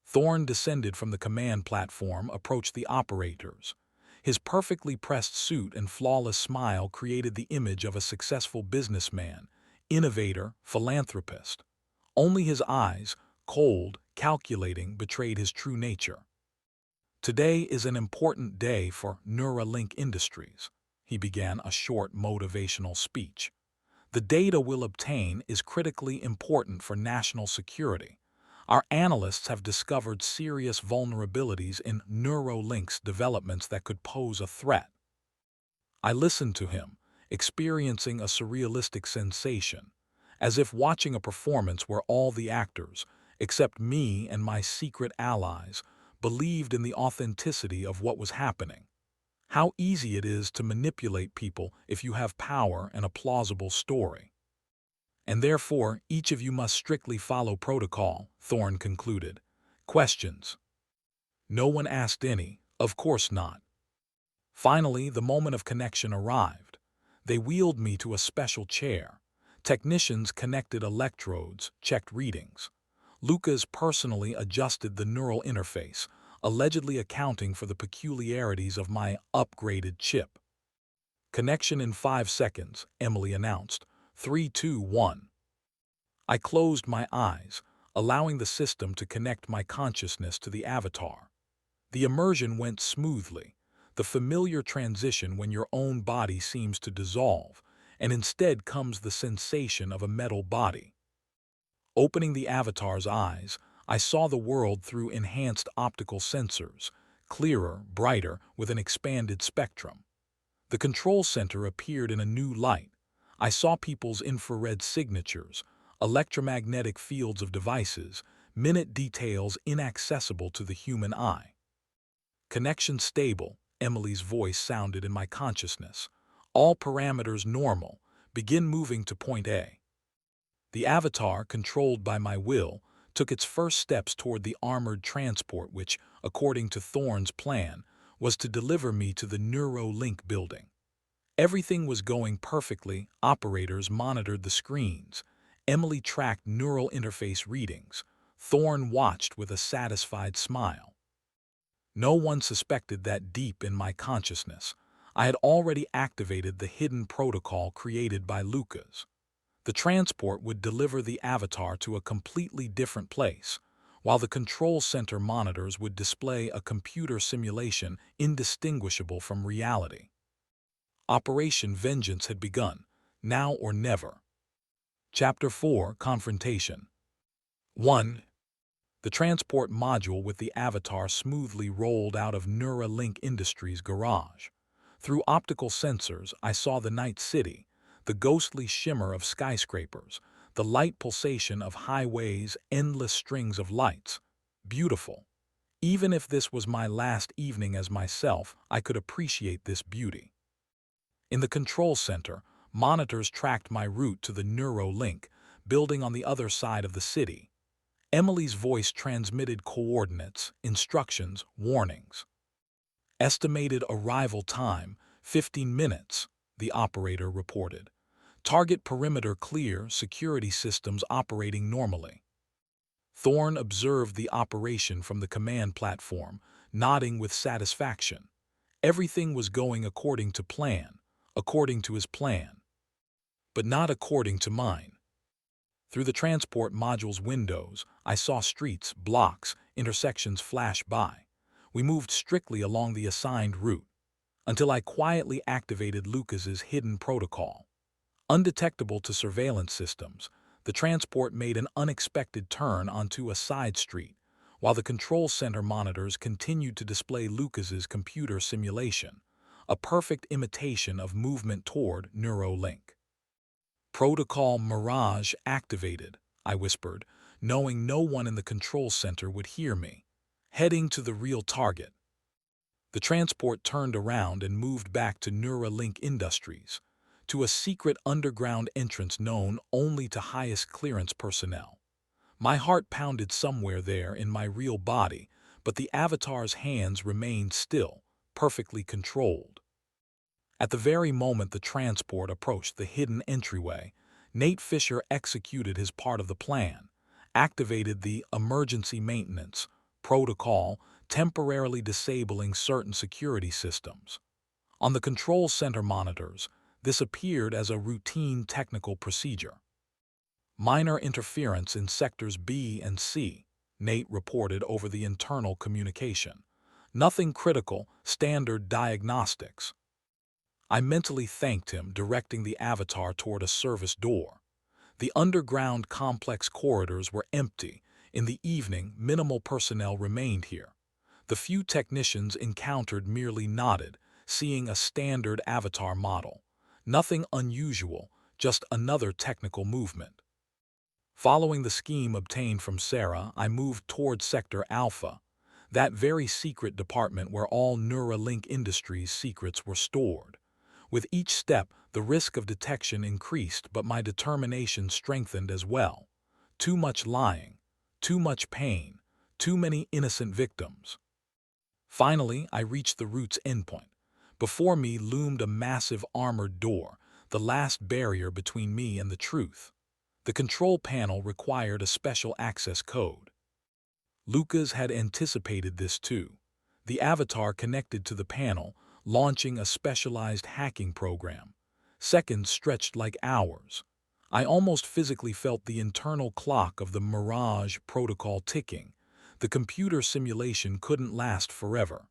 [SPEAKER 1] Thorne descended from the command platform, approached the operators. His perfectly pressed suit and flawless smile created the image of a successful businessman, innovator, philanthropist. Only his eyes, cold, calculating, betrayed his true nature. "Today is an important day for Neuralink Industries," he began a short motivational speech. "The data we'll obtain is critically important for national security. Our analysts have discovered serious vulnerabilities in Neuralink's developments that could pose a threat." I listened to him, experiencing a surrealistic sensation. as if watching a performance where all the actors, except me and my secret allies, believed in the authenticity of what was happening. How easy it is to manipulate people if you have power and a plausible story. And therefore, each of you must strictly follow protocol, Thorne concluded. Questions? No one asked any, of course not. Finally, the moment of connection arrived. They wheeled me to a special chair. Technicians connected electrodes, checked readings. Lucas personally adjusted the neural interface, allegedly accounting for the peculiarities of my upgraded chip. Connection in 5 seconds, Emily announced. 3, 2, 1. I closed my eyes, allowing the system to connect my consciousness to the avatar. The immersion went smoothly, the familiar transition when your own body seems to dissolve, and instead comes the sensation of a metal body. Opening the avatar's eyes, I saw the world through enhanced optical sensors, clearer, brighter, with an expanded spectrum. The control center appeared in a new light. I saw people's infrared signatures, electromagnetic fields of devices, minute details inaccessible to the human eye. Connection stable, Emily's voice sounded in my consciousness. All parameters normal. Begin moving to point A. The avatar, controlled by my will, took its first steps toward the armored transport which, according to Thorne's plan, was to deliver me to the Neurolink building. Everything was going perfectly. Operators monitored the screens. Emily tracked neural interface readings. Thorne watched with a satisfied smile. No one suspected that deep in my consciousness, I had already activated the hidden protocol created by Lucas. The transport would deliver the avatar to a completely different place, while the control center monitors would display a computer simulation indistinguishable from reality. Operation Vengeance had begun, now or never. Chapter 4, Confrontation. 1. The transport module with the avatar smoothly rolled out of Neuralink Industries' garage. Through optical sensors, I saw the night city, the ghostly shimmer of skyscrapers, the light pulsation of highways, endless strings of lights. Beautiful. Even if this was my last evening as myself, I could appreciate this beauty. In the control center, monitors tracked my route to the Neuralink, building on the other side of the city. Emily's voice transmitted coordinates, instructions, warnings. Estimated arrival time, 15 minutes, the operator reported. Target perimeter clear, security systems operating normally. Thorne observed the operation from the command platform, nodding with satisfaction. Everything was going according to plan, according to his plan. But not according to mine. Through the transport module's windows, I saw streets, blocks, intersections flash by. We moved strictly along the assigned route, until I quietly activated Lucas's hidden protocol. Undetectable to surveillance systems, the transport made an unexpected turn onto a side street, while the control center monitors continued to display Lucas's computer simulation, a perfect imitation of movement toward Neuralink. Protocol Mirage activated, I whispered, knowing no one in the control center would hear me. Heading to the real target. The transport turned around and moved back to Neuralink Industries, to a secret underground entrance known only to highest clearance personnel. My heart pounded somewhere there in my real body, but the avatar's hands remained still, perfectly controlled. At the very moment the transport approached the hidden entryway, Nate Fisher executed his part of the plan, activated the emergency maintenance protocol, temporarily disabling certain security systems. On the control center monitors, this appeared as a routine technical procedure. Minor interference in sectors B and C, Nate reported over the internal communication. Nothing critical, standard diagnostics. I mentally thanked him, directing the avatar toward a service door. The underground complex corridors were empty. In the evening, minimal personnel remained here. The few technicians encountered merely nodded, seeing a standard avatar model. Nothing unusual, just another technical movement. Following the scheme obtained from Sarah, I moved toward Sector Alpha, that very secret department where all Neuralink Industries' secrets were stored. With each step, the risk of detection increased, but my determination strengthened as well. Too much lying, too much pain, too many innocent victims. Finally, I reached the route's endpoint. Before me loomed a massive armored door, the last barrier between me and the truth. The control panel required a special access code. Lucas had anticipated this too. The avatar connected to the panel, launching a specialized hacking program. Seconds stretched like hours. I almost physically felt the internal clock of the Mirage protocol ticking. The computer simulation couldn't last forever.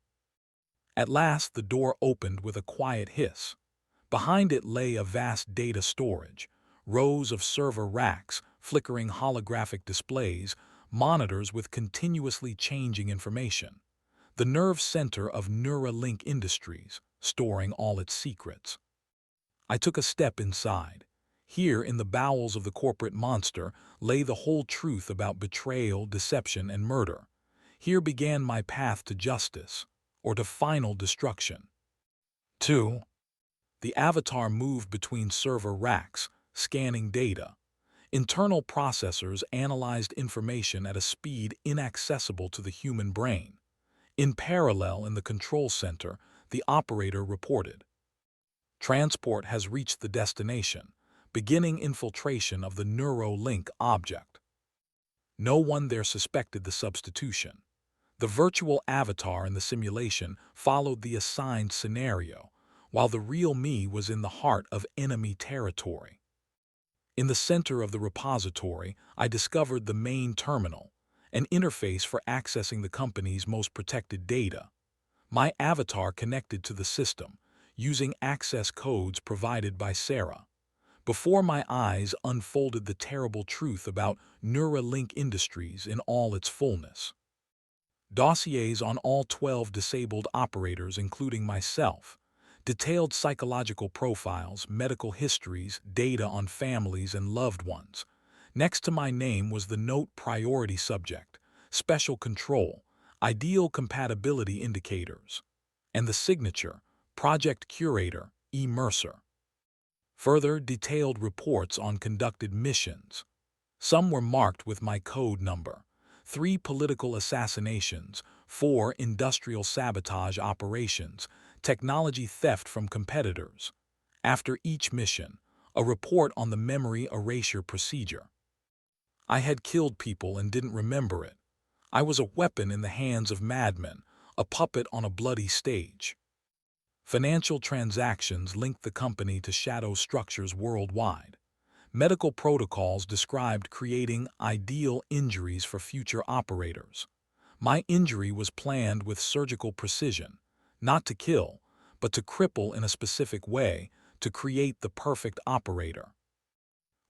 [SPEAKER 1] At last, the door opened with a quiet hiss. Behind it lay a vast data storage, rows of server racks, flickering holographic displays, monitors with continuously changing information. The nerve center of Neuralink Industries, storing all its secrets. I took a step inside. Here, in the bowels of the corporate monster, lay the whole truth about betrayal, deception, and murder. Here began my path to justice, or to final destruction. 2. The avatar moved between server racks, scanning data. Internal processors analyzed information at a speed inaccessible to the human brain. In parallel, in the control center, the operator reported, "Transport has reached the destination, beginning infiltration of the Neuralink object." No one there suspected the substitution. The virtual avatar in the simulation followed the assigned scenario, while the real me was in the heart of enemy territory. In the center of the repository, I discovered the main terminal, an interface for accessing the company's most protected data. My avatar connected to the system, using access codes provided by Sarah. Before my eyes unfolded the terrible truth about Neuralink Industries in all its fullness. Dossiers on all 12 disabled operators, including myself, detailed psychological profiles, medical histories, data on families and loved ones. Next to my name was the note priority subject, special control, ideal compatibility indicators, and the signature, project curator, E. Mercer. Further, detailed reports on conducted missions. Some were marked with my code number: 3 political assassinations, 4 industrial sabotage operations, technology theft from competitors. After each mission, a report on the memory erasure procedure. I had killed people and didn't remember it. I was a weapon in the hands of madmen, a puppet on a bloody stage. Financial transactions linked the company to shadow structures worldwide. Medical protocols described creating ideal injuries for future operators. My injury was planned with surgical precision, not to kill, but to cripple in a specific way, to create the perfect operator.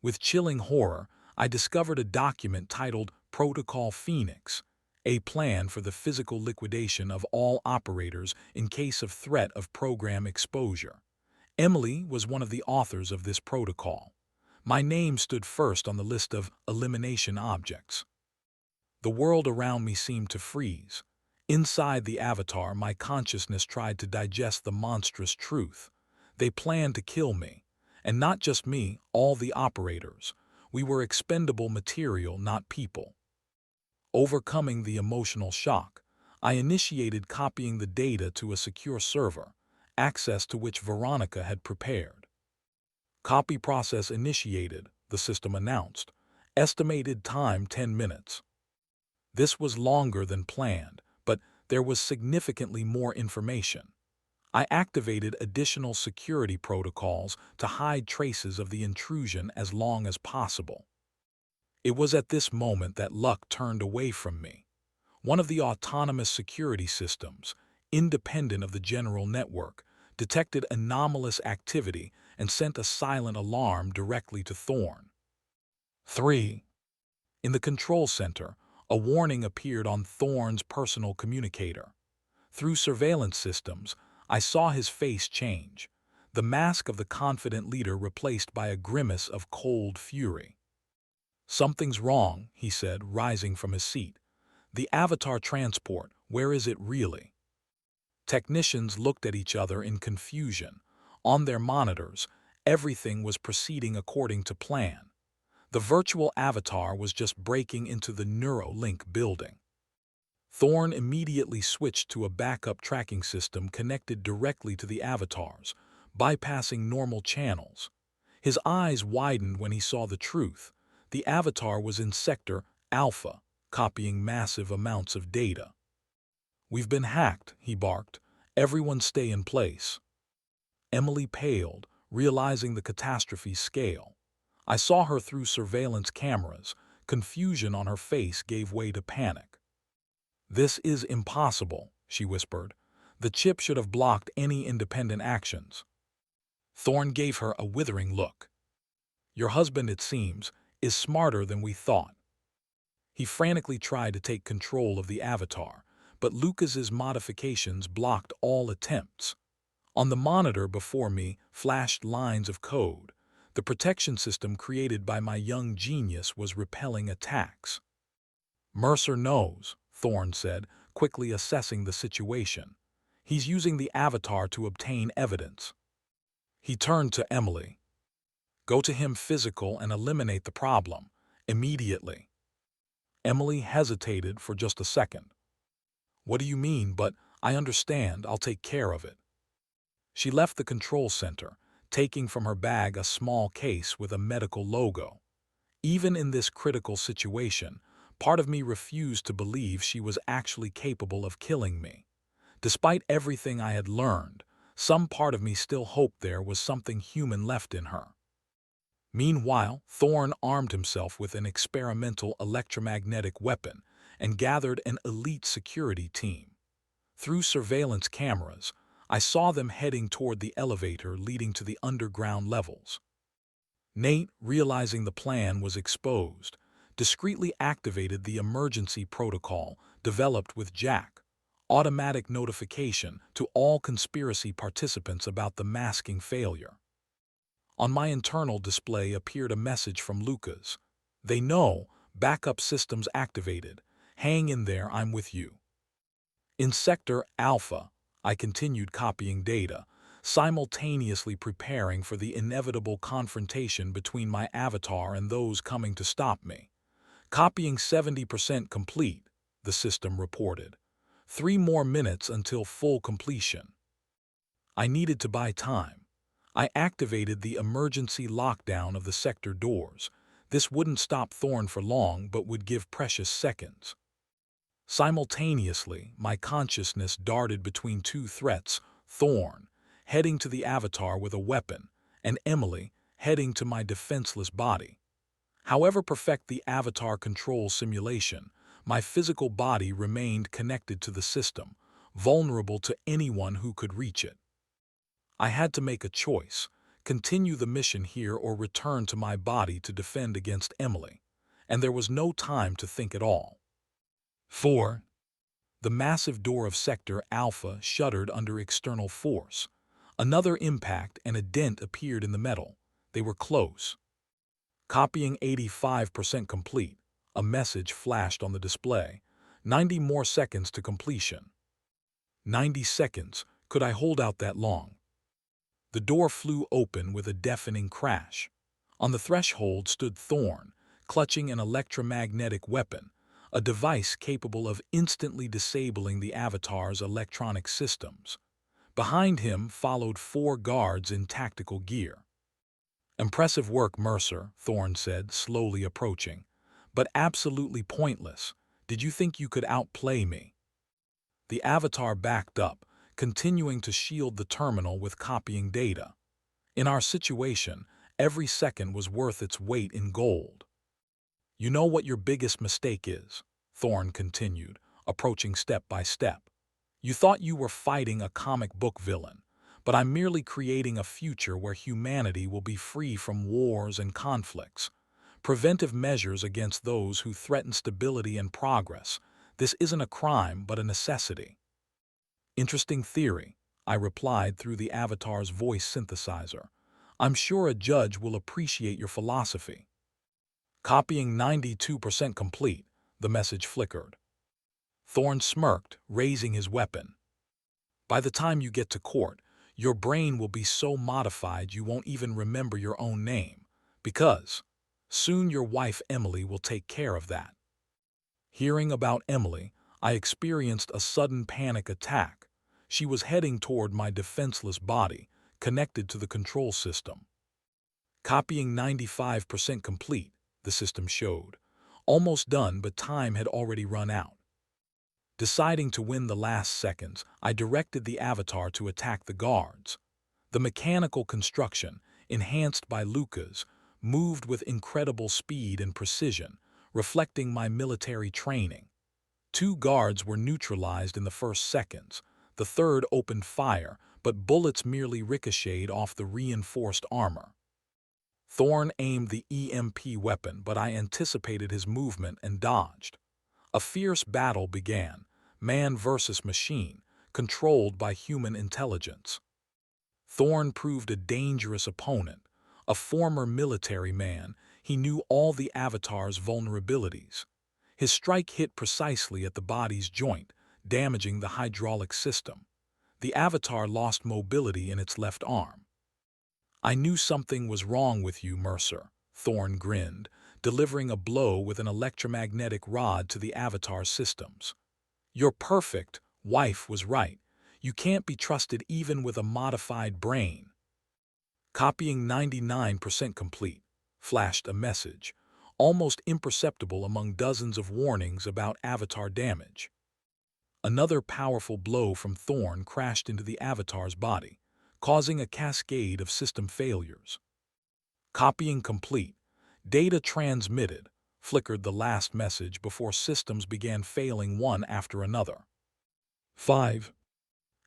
[SPEAKER 1] With chilling horror, I discovered a document titled Protocol Phoenix, a plan for the physical liquidation of all operators in case of threat of program exposure. Emily was one of the authors of this protocol. My name stood first on the list of elimination objects. The world around me seemed to freeze. Inside the avatar, my consciousness tried to digest the monstrous truth. They planned to kill me. And not just me, all the operators. We were expendable material, not people. Overcoming the emotional shock, I initiated copying the data to a secure server, access to which Veronica had prepared. Copy process initiated, the system announced. Estimated time 10 minutes. This was longer than planned, but there was significantly more information. I activated additional security protocols to hide traces of the intrusion as long as possible. It was at this moment that luck turned away from me. One of the autonomous security systems, independent of the general network, detected anomalous activity and sent a silent alarm directly to Thorn. 3. In the control center, a warning appeared on Thorn's personal communicator. Through surveillance systems, I saw his face change, the mask of the confident leader replaced by a grimace of cold fury. "Something's wrong," he said, rising from his seat. "The Avatar transport, where is it really?" Technicians looked at each other in confusion. On their monitors, everything was proceeding according to plan. The virtual avatar was just breaking into the Neuralink building. Thorne immediately switched to a backup tracking system connected directly to the avatars, bypassing normal channels. His eyes widened when he saw the truth. The avatar was in Sector Alpha, copying massive amounts of data. "We've been hacked," he barked. "Everyone stay in place." Emily paled, realizing the catastrophe's scale. I saw her through surveillance cameras. Confusion on her face gave way to panic. "This is impossible," she whispered. "The chip should have blocked any independent actions." Thorne gave her a withering look. "Your husband, it seems, is smarter than we thought." He frantically tried to take control of the avatar, but Lucas's modifications blocked all attempts. On the monitor before me flashed lines of code. The protection system created by my young genius was repelling attacks. "Mercer knows," Thorne said, quickly assessing the situation. "He's using the avatar to obtain evidence." He turned to Emily. "Go to him physical and eliminate the problem, immediately." Emily hesitated for just a second. "What do you mean? But I understand, I'll take care of it." She left the control center, taking from her bag a small case with a medical logo. Even in this critical situation, part of me refused to believe she was actually capable of killing me. Despite everything I had learned, some part of me still hoped there was something human left in her. Meanwhile, Thorne armed himself with an experimental electromagnetic weapon and gathered an elite security team. Through surveillance cameras, I saw them heading toward the elevator leading to the underground levels. Nate, realizing the plan was exposed, discreetly activated the emergency protocol developed with Jack, automatic notification to all conspiracy participants about the masking failure. On my internal display appeared a message from Lucas. "They know, backup systems activated. Hang in there, I'm with you." In Sector Alpha, I continued copying data, simultaneously preparing for the inevitable confrontation between my avatar and those coming to stop me. "Copying 70% complete," the system reported. 3 more minutes until full completion." I needed to buy time. I activated the emergency lockdown of the sector doors. This wouldn't stop Thorne for long, but would give precious seconds. Simultaneously, my consciousness darted between two threats: Thorne, heading to the avatar with a weapon, and Emily, heading to my defenseless body. However perfect the avatar control simulation, my physical body remained connected to the system, vulnerable to anyone who could reach it. I had to make a choice: continue the mission here or return to my body to defend against Emily. And there was no time to think at all. 4. The massive door of Sector Alpha shuddered under external force. Another impact and a dent appeared in the metal. They were close. "Copying 85% complete," a message flashed on the display. 90 more seconds to completion." 90 seconds. Could I hold out that long? The door flew open with a deafening crash. On the threshold stood Thorne, clutching an electromagnetic weapon, a device capable of instantly disabling the avatar's electronic systems. Behind him followed 4 guards in tactical gear. "Impressive work, Mercer," Thorne said, slowly approaching. "But absolutely pointless. Did you think you could outplay me?" The avatar backed up, continuing to shield the terminal with copying data. In our situation, every second was worth its weight in gold. "You know what your biggest mistake is," Thorne continued, approaching step by step. "You thought you were fighting a comic book villain, but I'm merely creating a future where humanity will be free from wars and conflicts. Preventive measures against those who threaten stability and progress. This isn't a crime, but a necessity." "Interesting theory," I replied through the avatar's voice synthesizer. "I'm sure a judge will appreciate your philosophy." Copying 92% complete, the message flickered. Thorne smirked, raising his weapon. By the time you get to court, your brain will be so modified you won't even remember your own name, because soon your wife Emily will take care of that. Hearing about Emily, I experienced a sudden panic attack. She was heading toward my defenseless body, connected to the control system. Copying 95% complete, the system showed. Almost done, but time had already run out. Deciding to win the last seconds, I directed the avatar to attack the guards. The mechanical construction, enhanced by Lucas, moved with incredible speed and precision, reflecting my military training. 2 guards were neutralized in the first seconds. The third opened fire, but bullets merely ricocheted off the reinforced armor. Thorne aimed the EMP weapon, but I anticipated his movement and dodged. A fierce battle began, man versus machine, controlled by human intelligence. Thorne proved a dangerous opponent. A former military man, he knew all the Avatar's vulnerabilities. His strike hit precisely at the body's joint, damaging the hydraulic system. The Avatar lost mobility in its left arm. "I knew something was wrong with you, Mercer," Thorne grinned, delivering a blow with an electromagnetic rod to the Avatar's systems. "Your perfect wife was right. You can't be trusted even with a modified brain." Copying 99% complete, flashed a message, almost imperceptible among dozens of warnings about Avatar damage. Another powerful blow from Thorne crashed into the Avatar's body, causing a cascade of system failures. Copying complete, data transmitted, flickered the last message before systems began failing one after another. 5.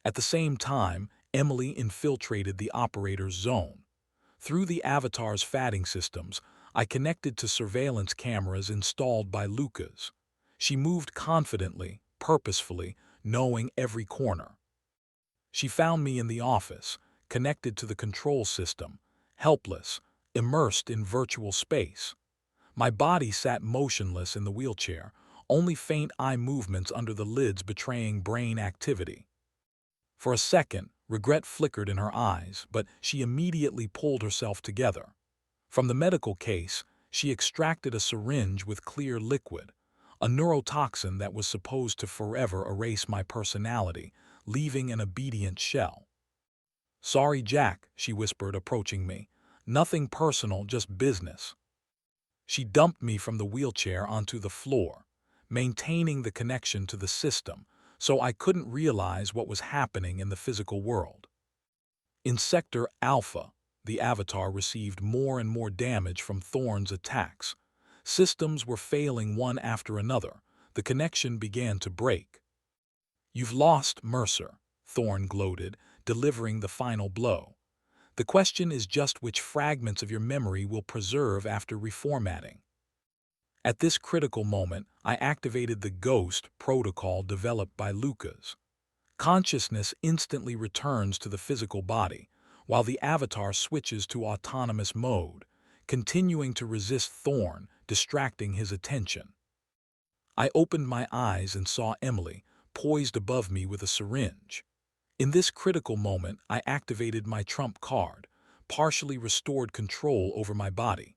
[SPEAKER 1] At the same time, Emily infiltrated the operator's zone. Through the Avatar's fatting systems, I connected to surveillance cameras installed by Lucas. She moved confidently, purposefully, knowing every corner. She found me in the office, connected to the control system, helpless, immersed in virtual space. My body sat motionless in the wheelchair, only faint eye movements under the lids betraying brain activity. For a second, regret flickered in her eyes, but she immediately pulled herself together. From the medical case, she extracted a syringe with clear liquid, a neurotoxin that was supposed to forever erase my personality, leaving an obedient shell. "Sorry, Jack," she whispered, approaching me. "Nothing personal, just business." She dumped me from the wheelchair onto the floor, maintaining the connection to the system, so I couldn't realize what was happening in the physical world. In Sector Alpha, the Avatar received more and more damage from Thorne's attacks. Systems were failing one after another. The connection began to break. "You've lost, Mercer," Thorne gloated, delivering the final blow. "The question is just which fragments of your memory will preserve after reformatting." At this critical moment, I activated the Ghost protocol developed by Lucas. Consciousness instantly returns to the physical body, while the Avatar switches to autonomous mode, continuing to resist Thorne, distracting his attention. I opened my eyes and saw Emily, poised above me with a syringe. In this critical moment, I activated my trump card, partially restored control over my body.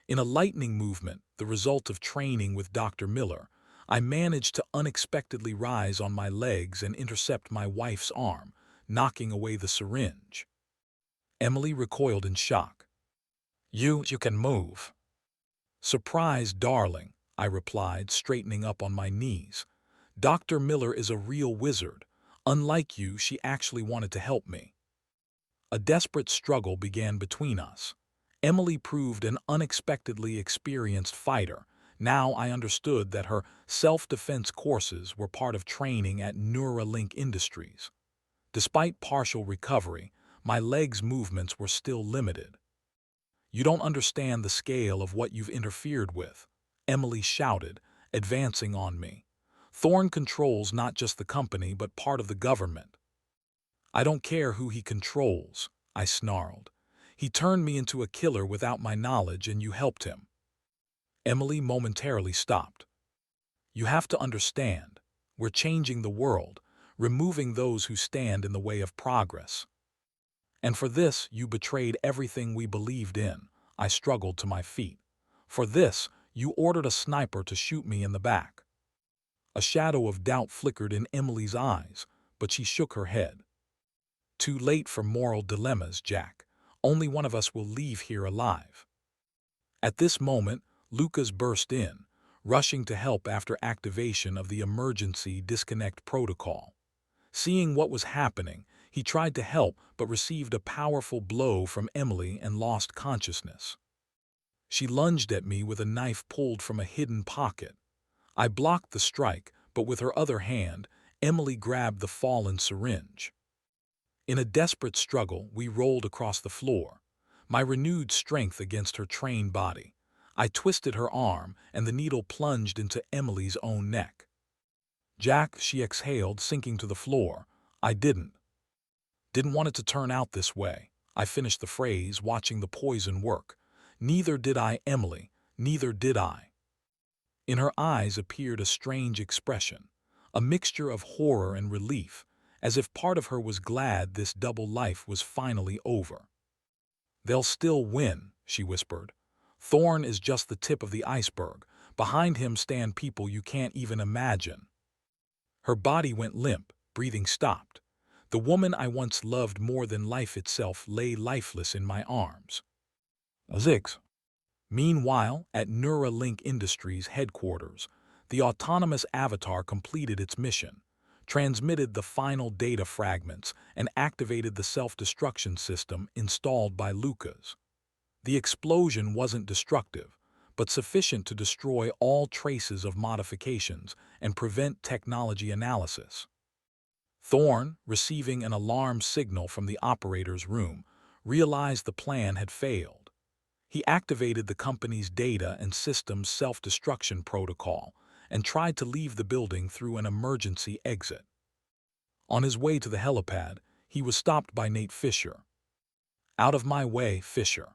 [SPEAKER 1] In a lightning movement, the result of training with Dr. Miller, I managed to unexpectedly rise on my legs and intercept my wife's arm, knocking away the syringe. Emily recoiled in shock. You can move." "Surprise, darling," I replied, straightening up on my knees. "Dr. Miller is a real wizard. Unlike you, she actually wanted to help me." A desperate struggle began between us. Emily proved an unexpectedly experienced fighter. Now I understood that her self-defense courses were part of training at Neuralink Industries. Despite partial recovery, my legs' movements were still limited. "You don't understand the scale of what you've interfered with," Emily shouted, advancing on me. "Thorne controls not just the company but part of the government." "I don't care who he controls," I snarled. "He turned me into a killer without my knowledge and you helped him." Emily momentarily stopped. You have to understand. We're changing the world, removing those who stand in the way of progress. And for this, you betrayed everything we believed in. I struggled to my feet. For this, you ordered a sniper to shoot me in the back. A shadow of doubt flickered in Emily's eyes, but she shook her head. Too late for moral dilemmas, Jack. Only one of us will leave here alive. At this moment, Lucas burst in, rushing to help after activation of the emergency disconnect protocol. Seeing what was happening, he tried to help but received a powerful blow from Emily and lost consciousness. She lunged at me with a knife pulled from a hidden pocket. I blocked the strike, but with her other hand, Emily grabbed the fallen syringe. In a desperate struggle, we rolled across the floor, my renewed strength against her trained body. I twisted her arm, and the needle plunged into Emily's own neck. Jack, she exhaled, sinking to the floor. I didn't want it to turn out this way. I finished the phrase, watching the poison work. Neither did I, Emily, neither did I. In her eyes appeared a strange expression, a mixture of horror and relief, as if part of her was glad this double life was finally over. They'll still win, she whispered. Thorn is just the tip of the iceberg. Behind him stand people you can't even imagine. Her body went limp, breathing stopped. The woman I once loved more than life itself lay lifeless in my arms. Zix. Meanwhile, at Neuralink Industries headquarters, the autonomous avatar completed its mission, transmitted the final data fragments, and activated the self-destruction system installed by Lucas. The explosion wasn't destructive, but sufficient to destroy all traces of modifications and prevent technology analysis. Thorn, receiving an alarm signal from the operator's room, realized the plan had failed. He activated the company's data and systems self-destruction protocol and tried to leave the building through an emergency exit. On his way to the helipad, he was stopped by Nate Fisher. Out of my way, Fisher.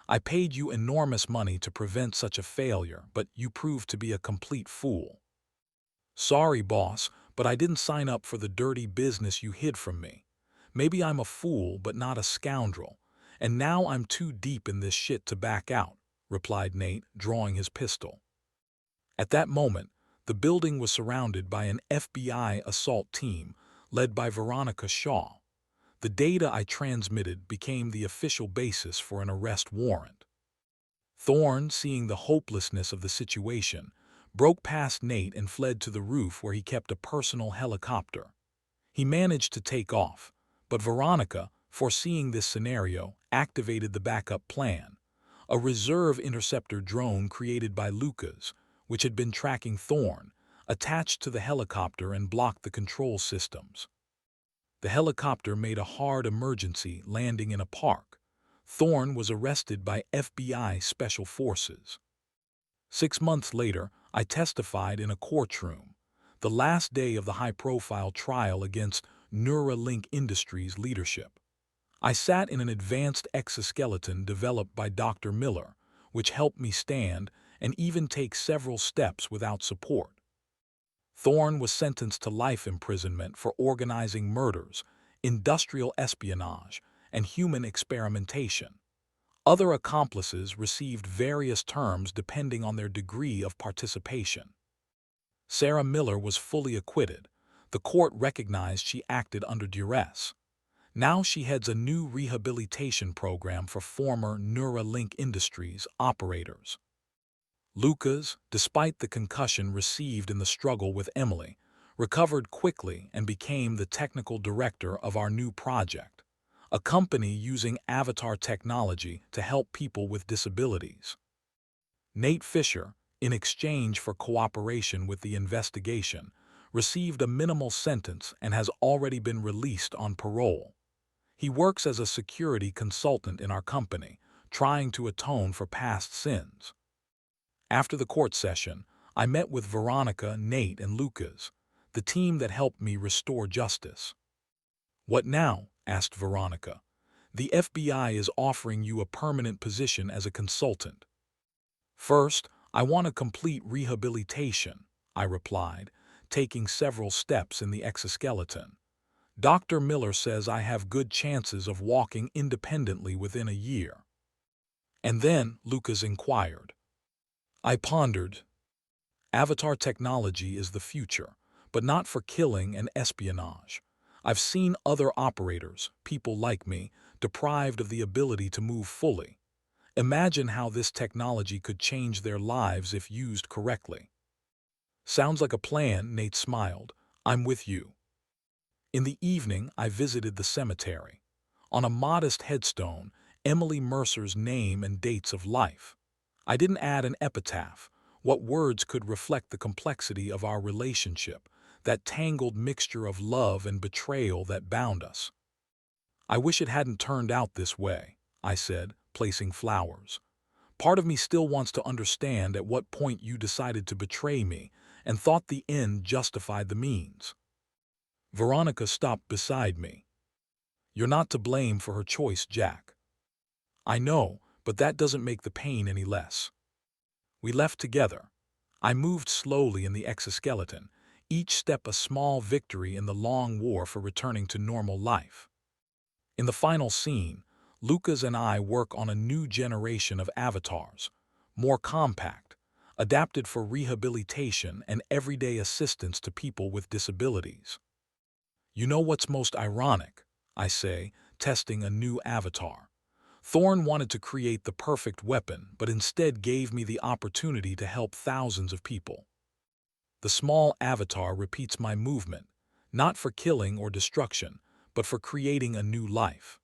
[SPEAKER 1] I paid you enormous money to prevent such a failure, but you proved to be a complete fool. Sorry, boss, but I didn't sign up for the dirty business you hid from me. Maybe I'm a fool, but not a scoundrel. And now I'm too deep in this shit to back out, replied Nate, drawing his pistol. At that moment, the building was surrounded by an FBI assault team led by Veronica Shaw. The data I transmitted became the official basis for an arrest warrant. Thorn, seeing the hopelessness of the situation, broke past Nate and fled to the roof where he kept a personal helicopter. He managed to take off, but Veronica, foreseeing this scenario, activated the backup plan, a reserve interceptor drone created by Lucas, which had been tracking Thorn, attached to the helicopter and blocked the control systems. The helicopter made a hard emergency landing in a park. Thorn was arrested by FBI Special Forces. 6 months later, I testified in a courtroom, the last day of the high-profile trial against Neuralink Industries leadership. I sat in an advanced exoskeleton developed by Dr. Miller, which helped me stand and even take several steps without support. Thorn was sentenced to life imprisonment for organizing murders, industrial espionage, and human experimentation. Other accomplices received various terms depending on their degree of participation. Sarah Miller was fully acquitted. The court recognized she acted under duress. Now she heads a new rehabilitation program for former Neuralink Industries operators. Lucas, despite the concussion received in the struggle with Emily, recovered quickly and became the technical director of our new project, a company using avatar technology to help people with disabilities. Nate Fisher, in exchange for cooperation with the investigation, received a minimal sentence and has already been released on parole. He works as a security consultant in our company, trying to atone for past sins. After the court session, I met with Veronica, Nate, and Lucas, the team that helped me restore justice. "What now?" asked Veronica. "The FBI is offering you a permanent position as a consultant. First, I want a complete rehabilitation, I replied, taking several steps in the exoskeleton. Dr. Miller says I have good chances of walking independently within a year. And then Lucas inquired. I pondered. Avatar technology is the future, but not for killing and espionage. I've seen other operators, people like me, deprived of the ability to move fully. Imagine how this technology could change their lives if used correctly. Sounds like a plan, Nate smiled. I'm with you. In the evening, I visited the cemetery. On a modest headstone, Emily Mercer's name and dates of life. I didn't add an epitaph. What words could reflect the complexity of our relationship, that tangled mixture of love and betrayal that bound us? I wish it hadn't turned out this way, I said, placing flowers. Part of me still wants to understand at what point you decided to betray me and thought the end justified the means. Veronica stopped beside me. You're not to blame for her choice, Jack. I know, but that doesn't make the pain any less. We left together. I moved slowly in the exoskeleton, each step a small victory in the long war for returning to normal life. In the final scene, Lucas and I work on a new generation of avatars, more compact, adapted for rehabilitation and everyday assistance to people with disabilities. You know what's most ironic? I say, testing a new avatar. Thorne wanted to create the perfect weapon, but instead gave me the opportunity to help thousands of people. The small avatar repeats my movement, not for killing or destruction, but for creating a new life.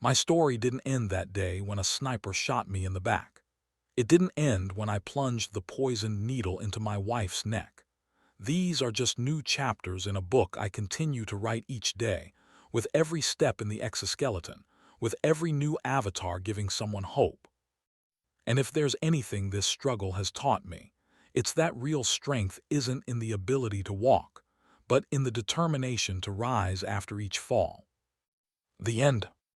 [SPEAKER 1] My story didn't end that day when a sniper shot me in the back. It didn't end when I plunged the poisoned needle into my wife's neck. These are just new chapters in a book I continue to write each day, with every step in the exoskeleton, with every new avatar giving someone hope. And if there's anything this struggle has taught me, it's that real strength isn't in the ability to walk, but in the determination to rise after each fall. The end.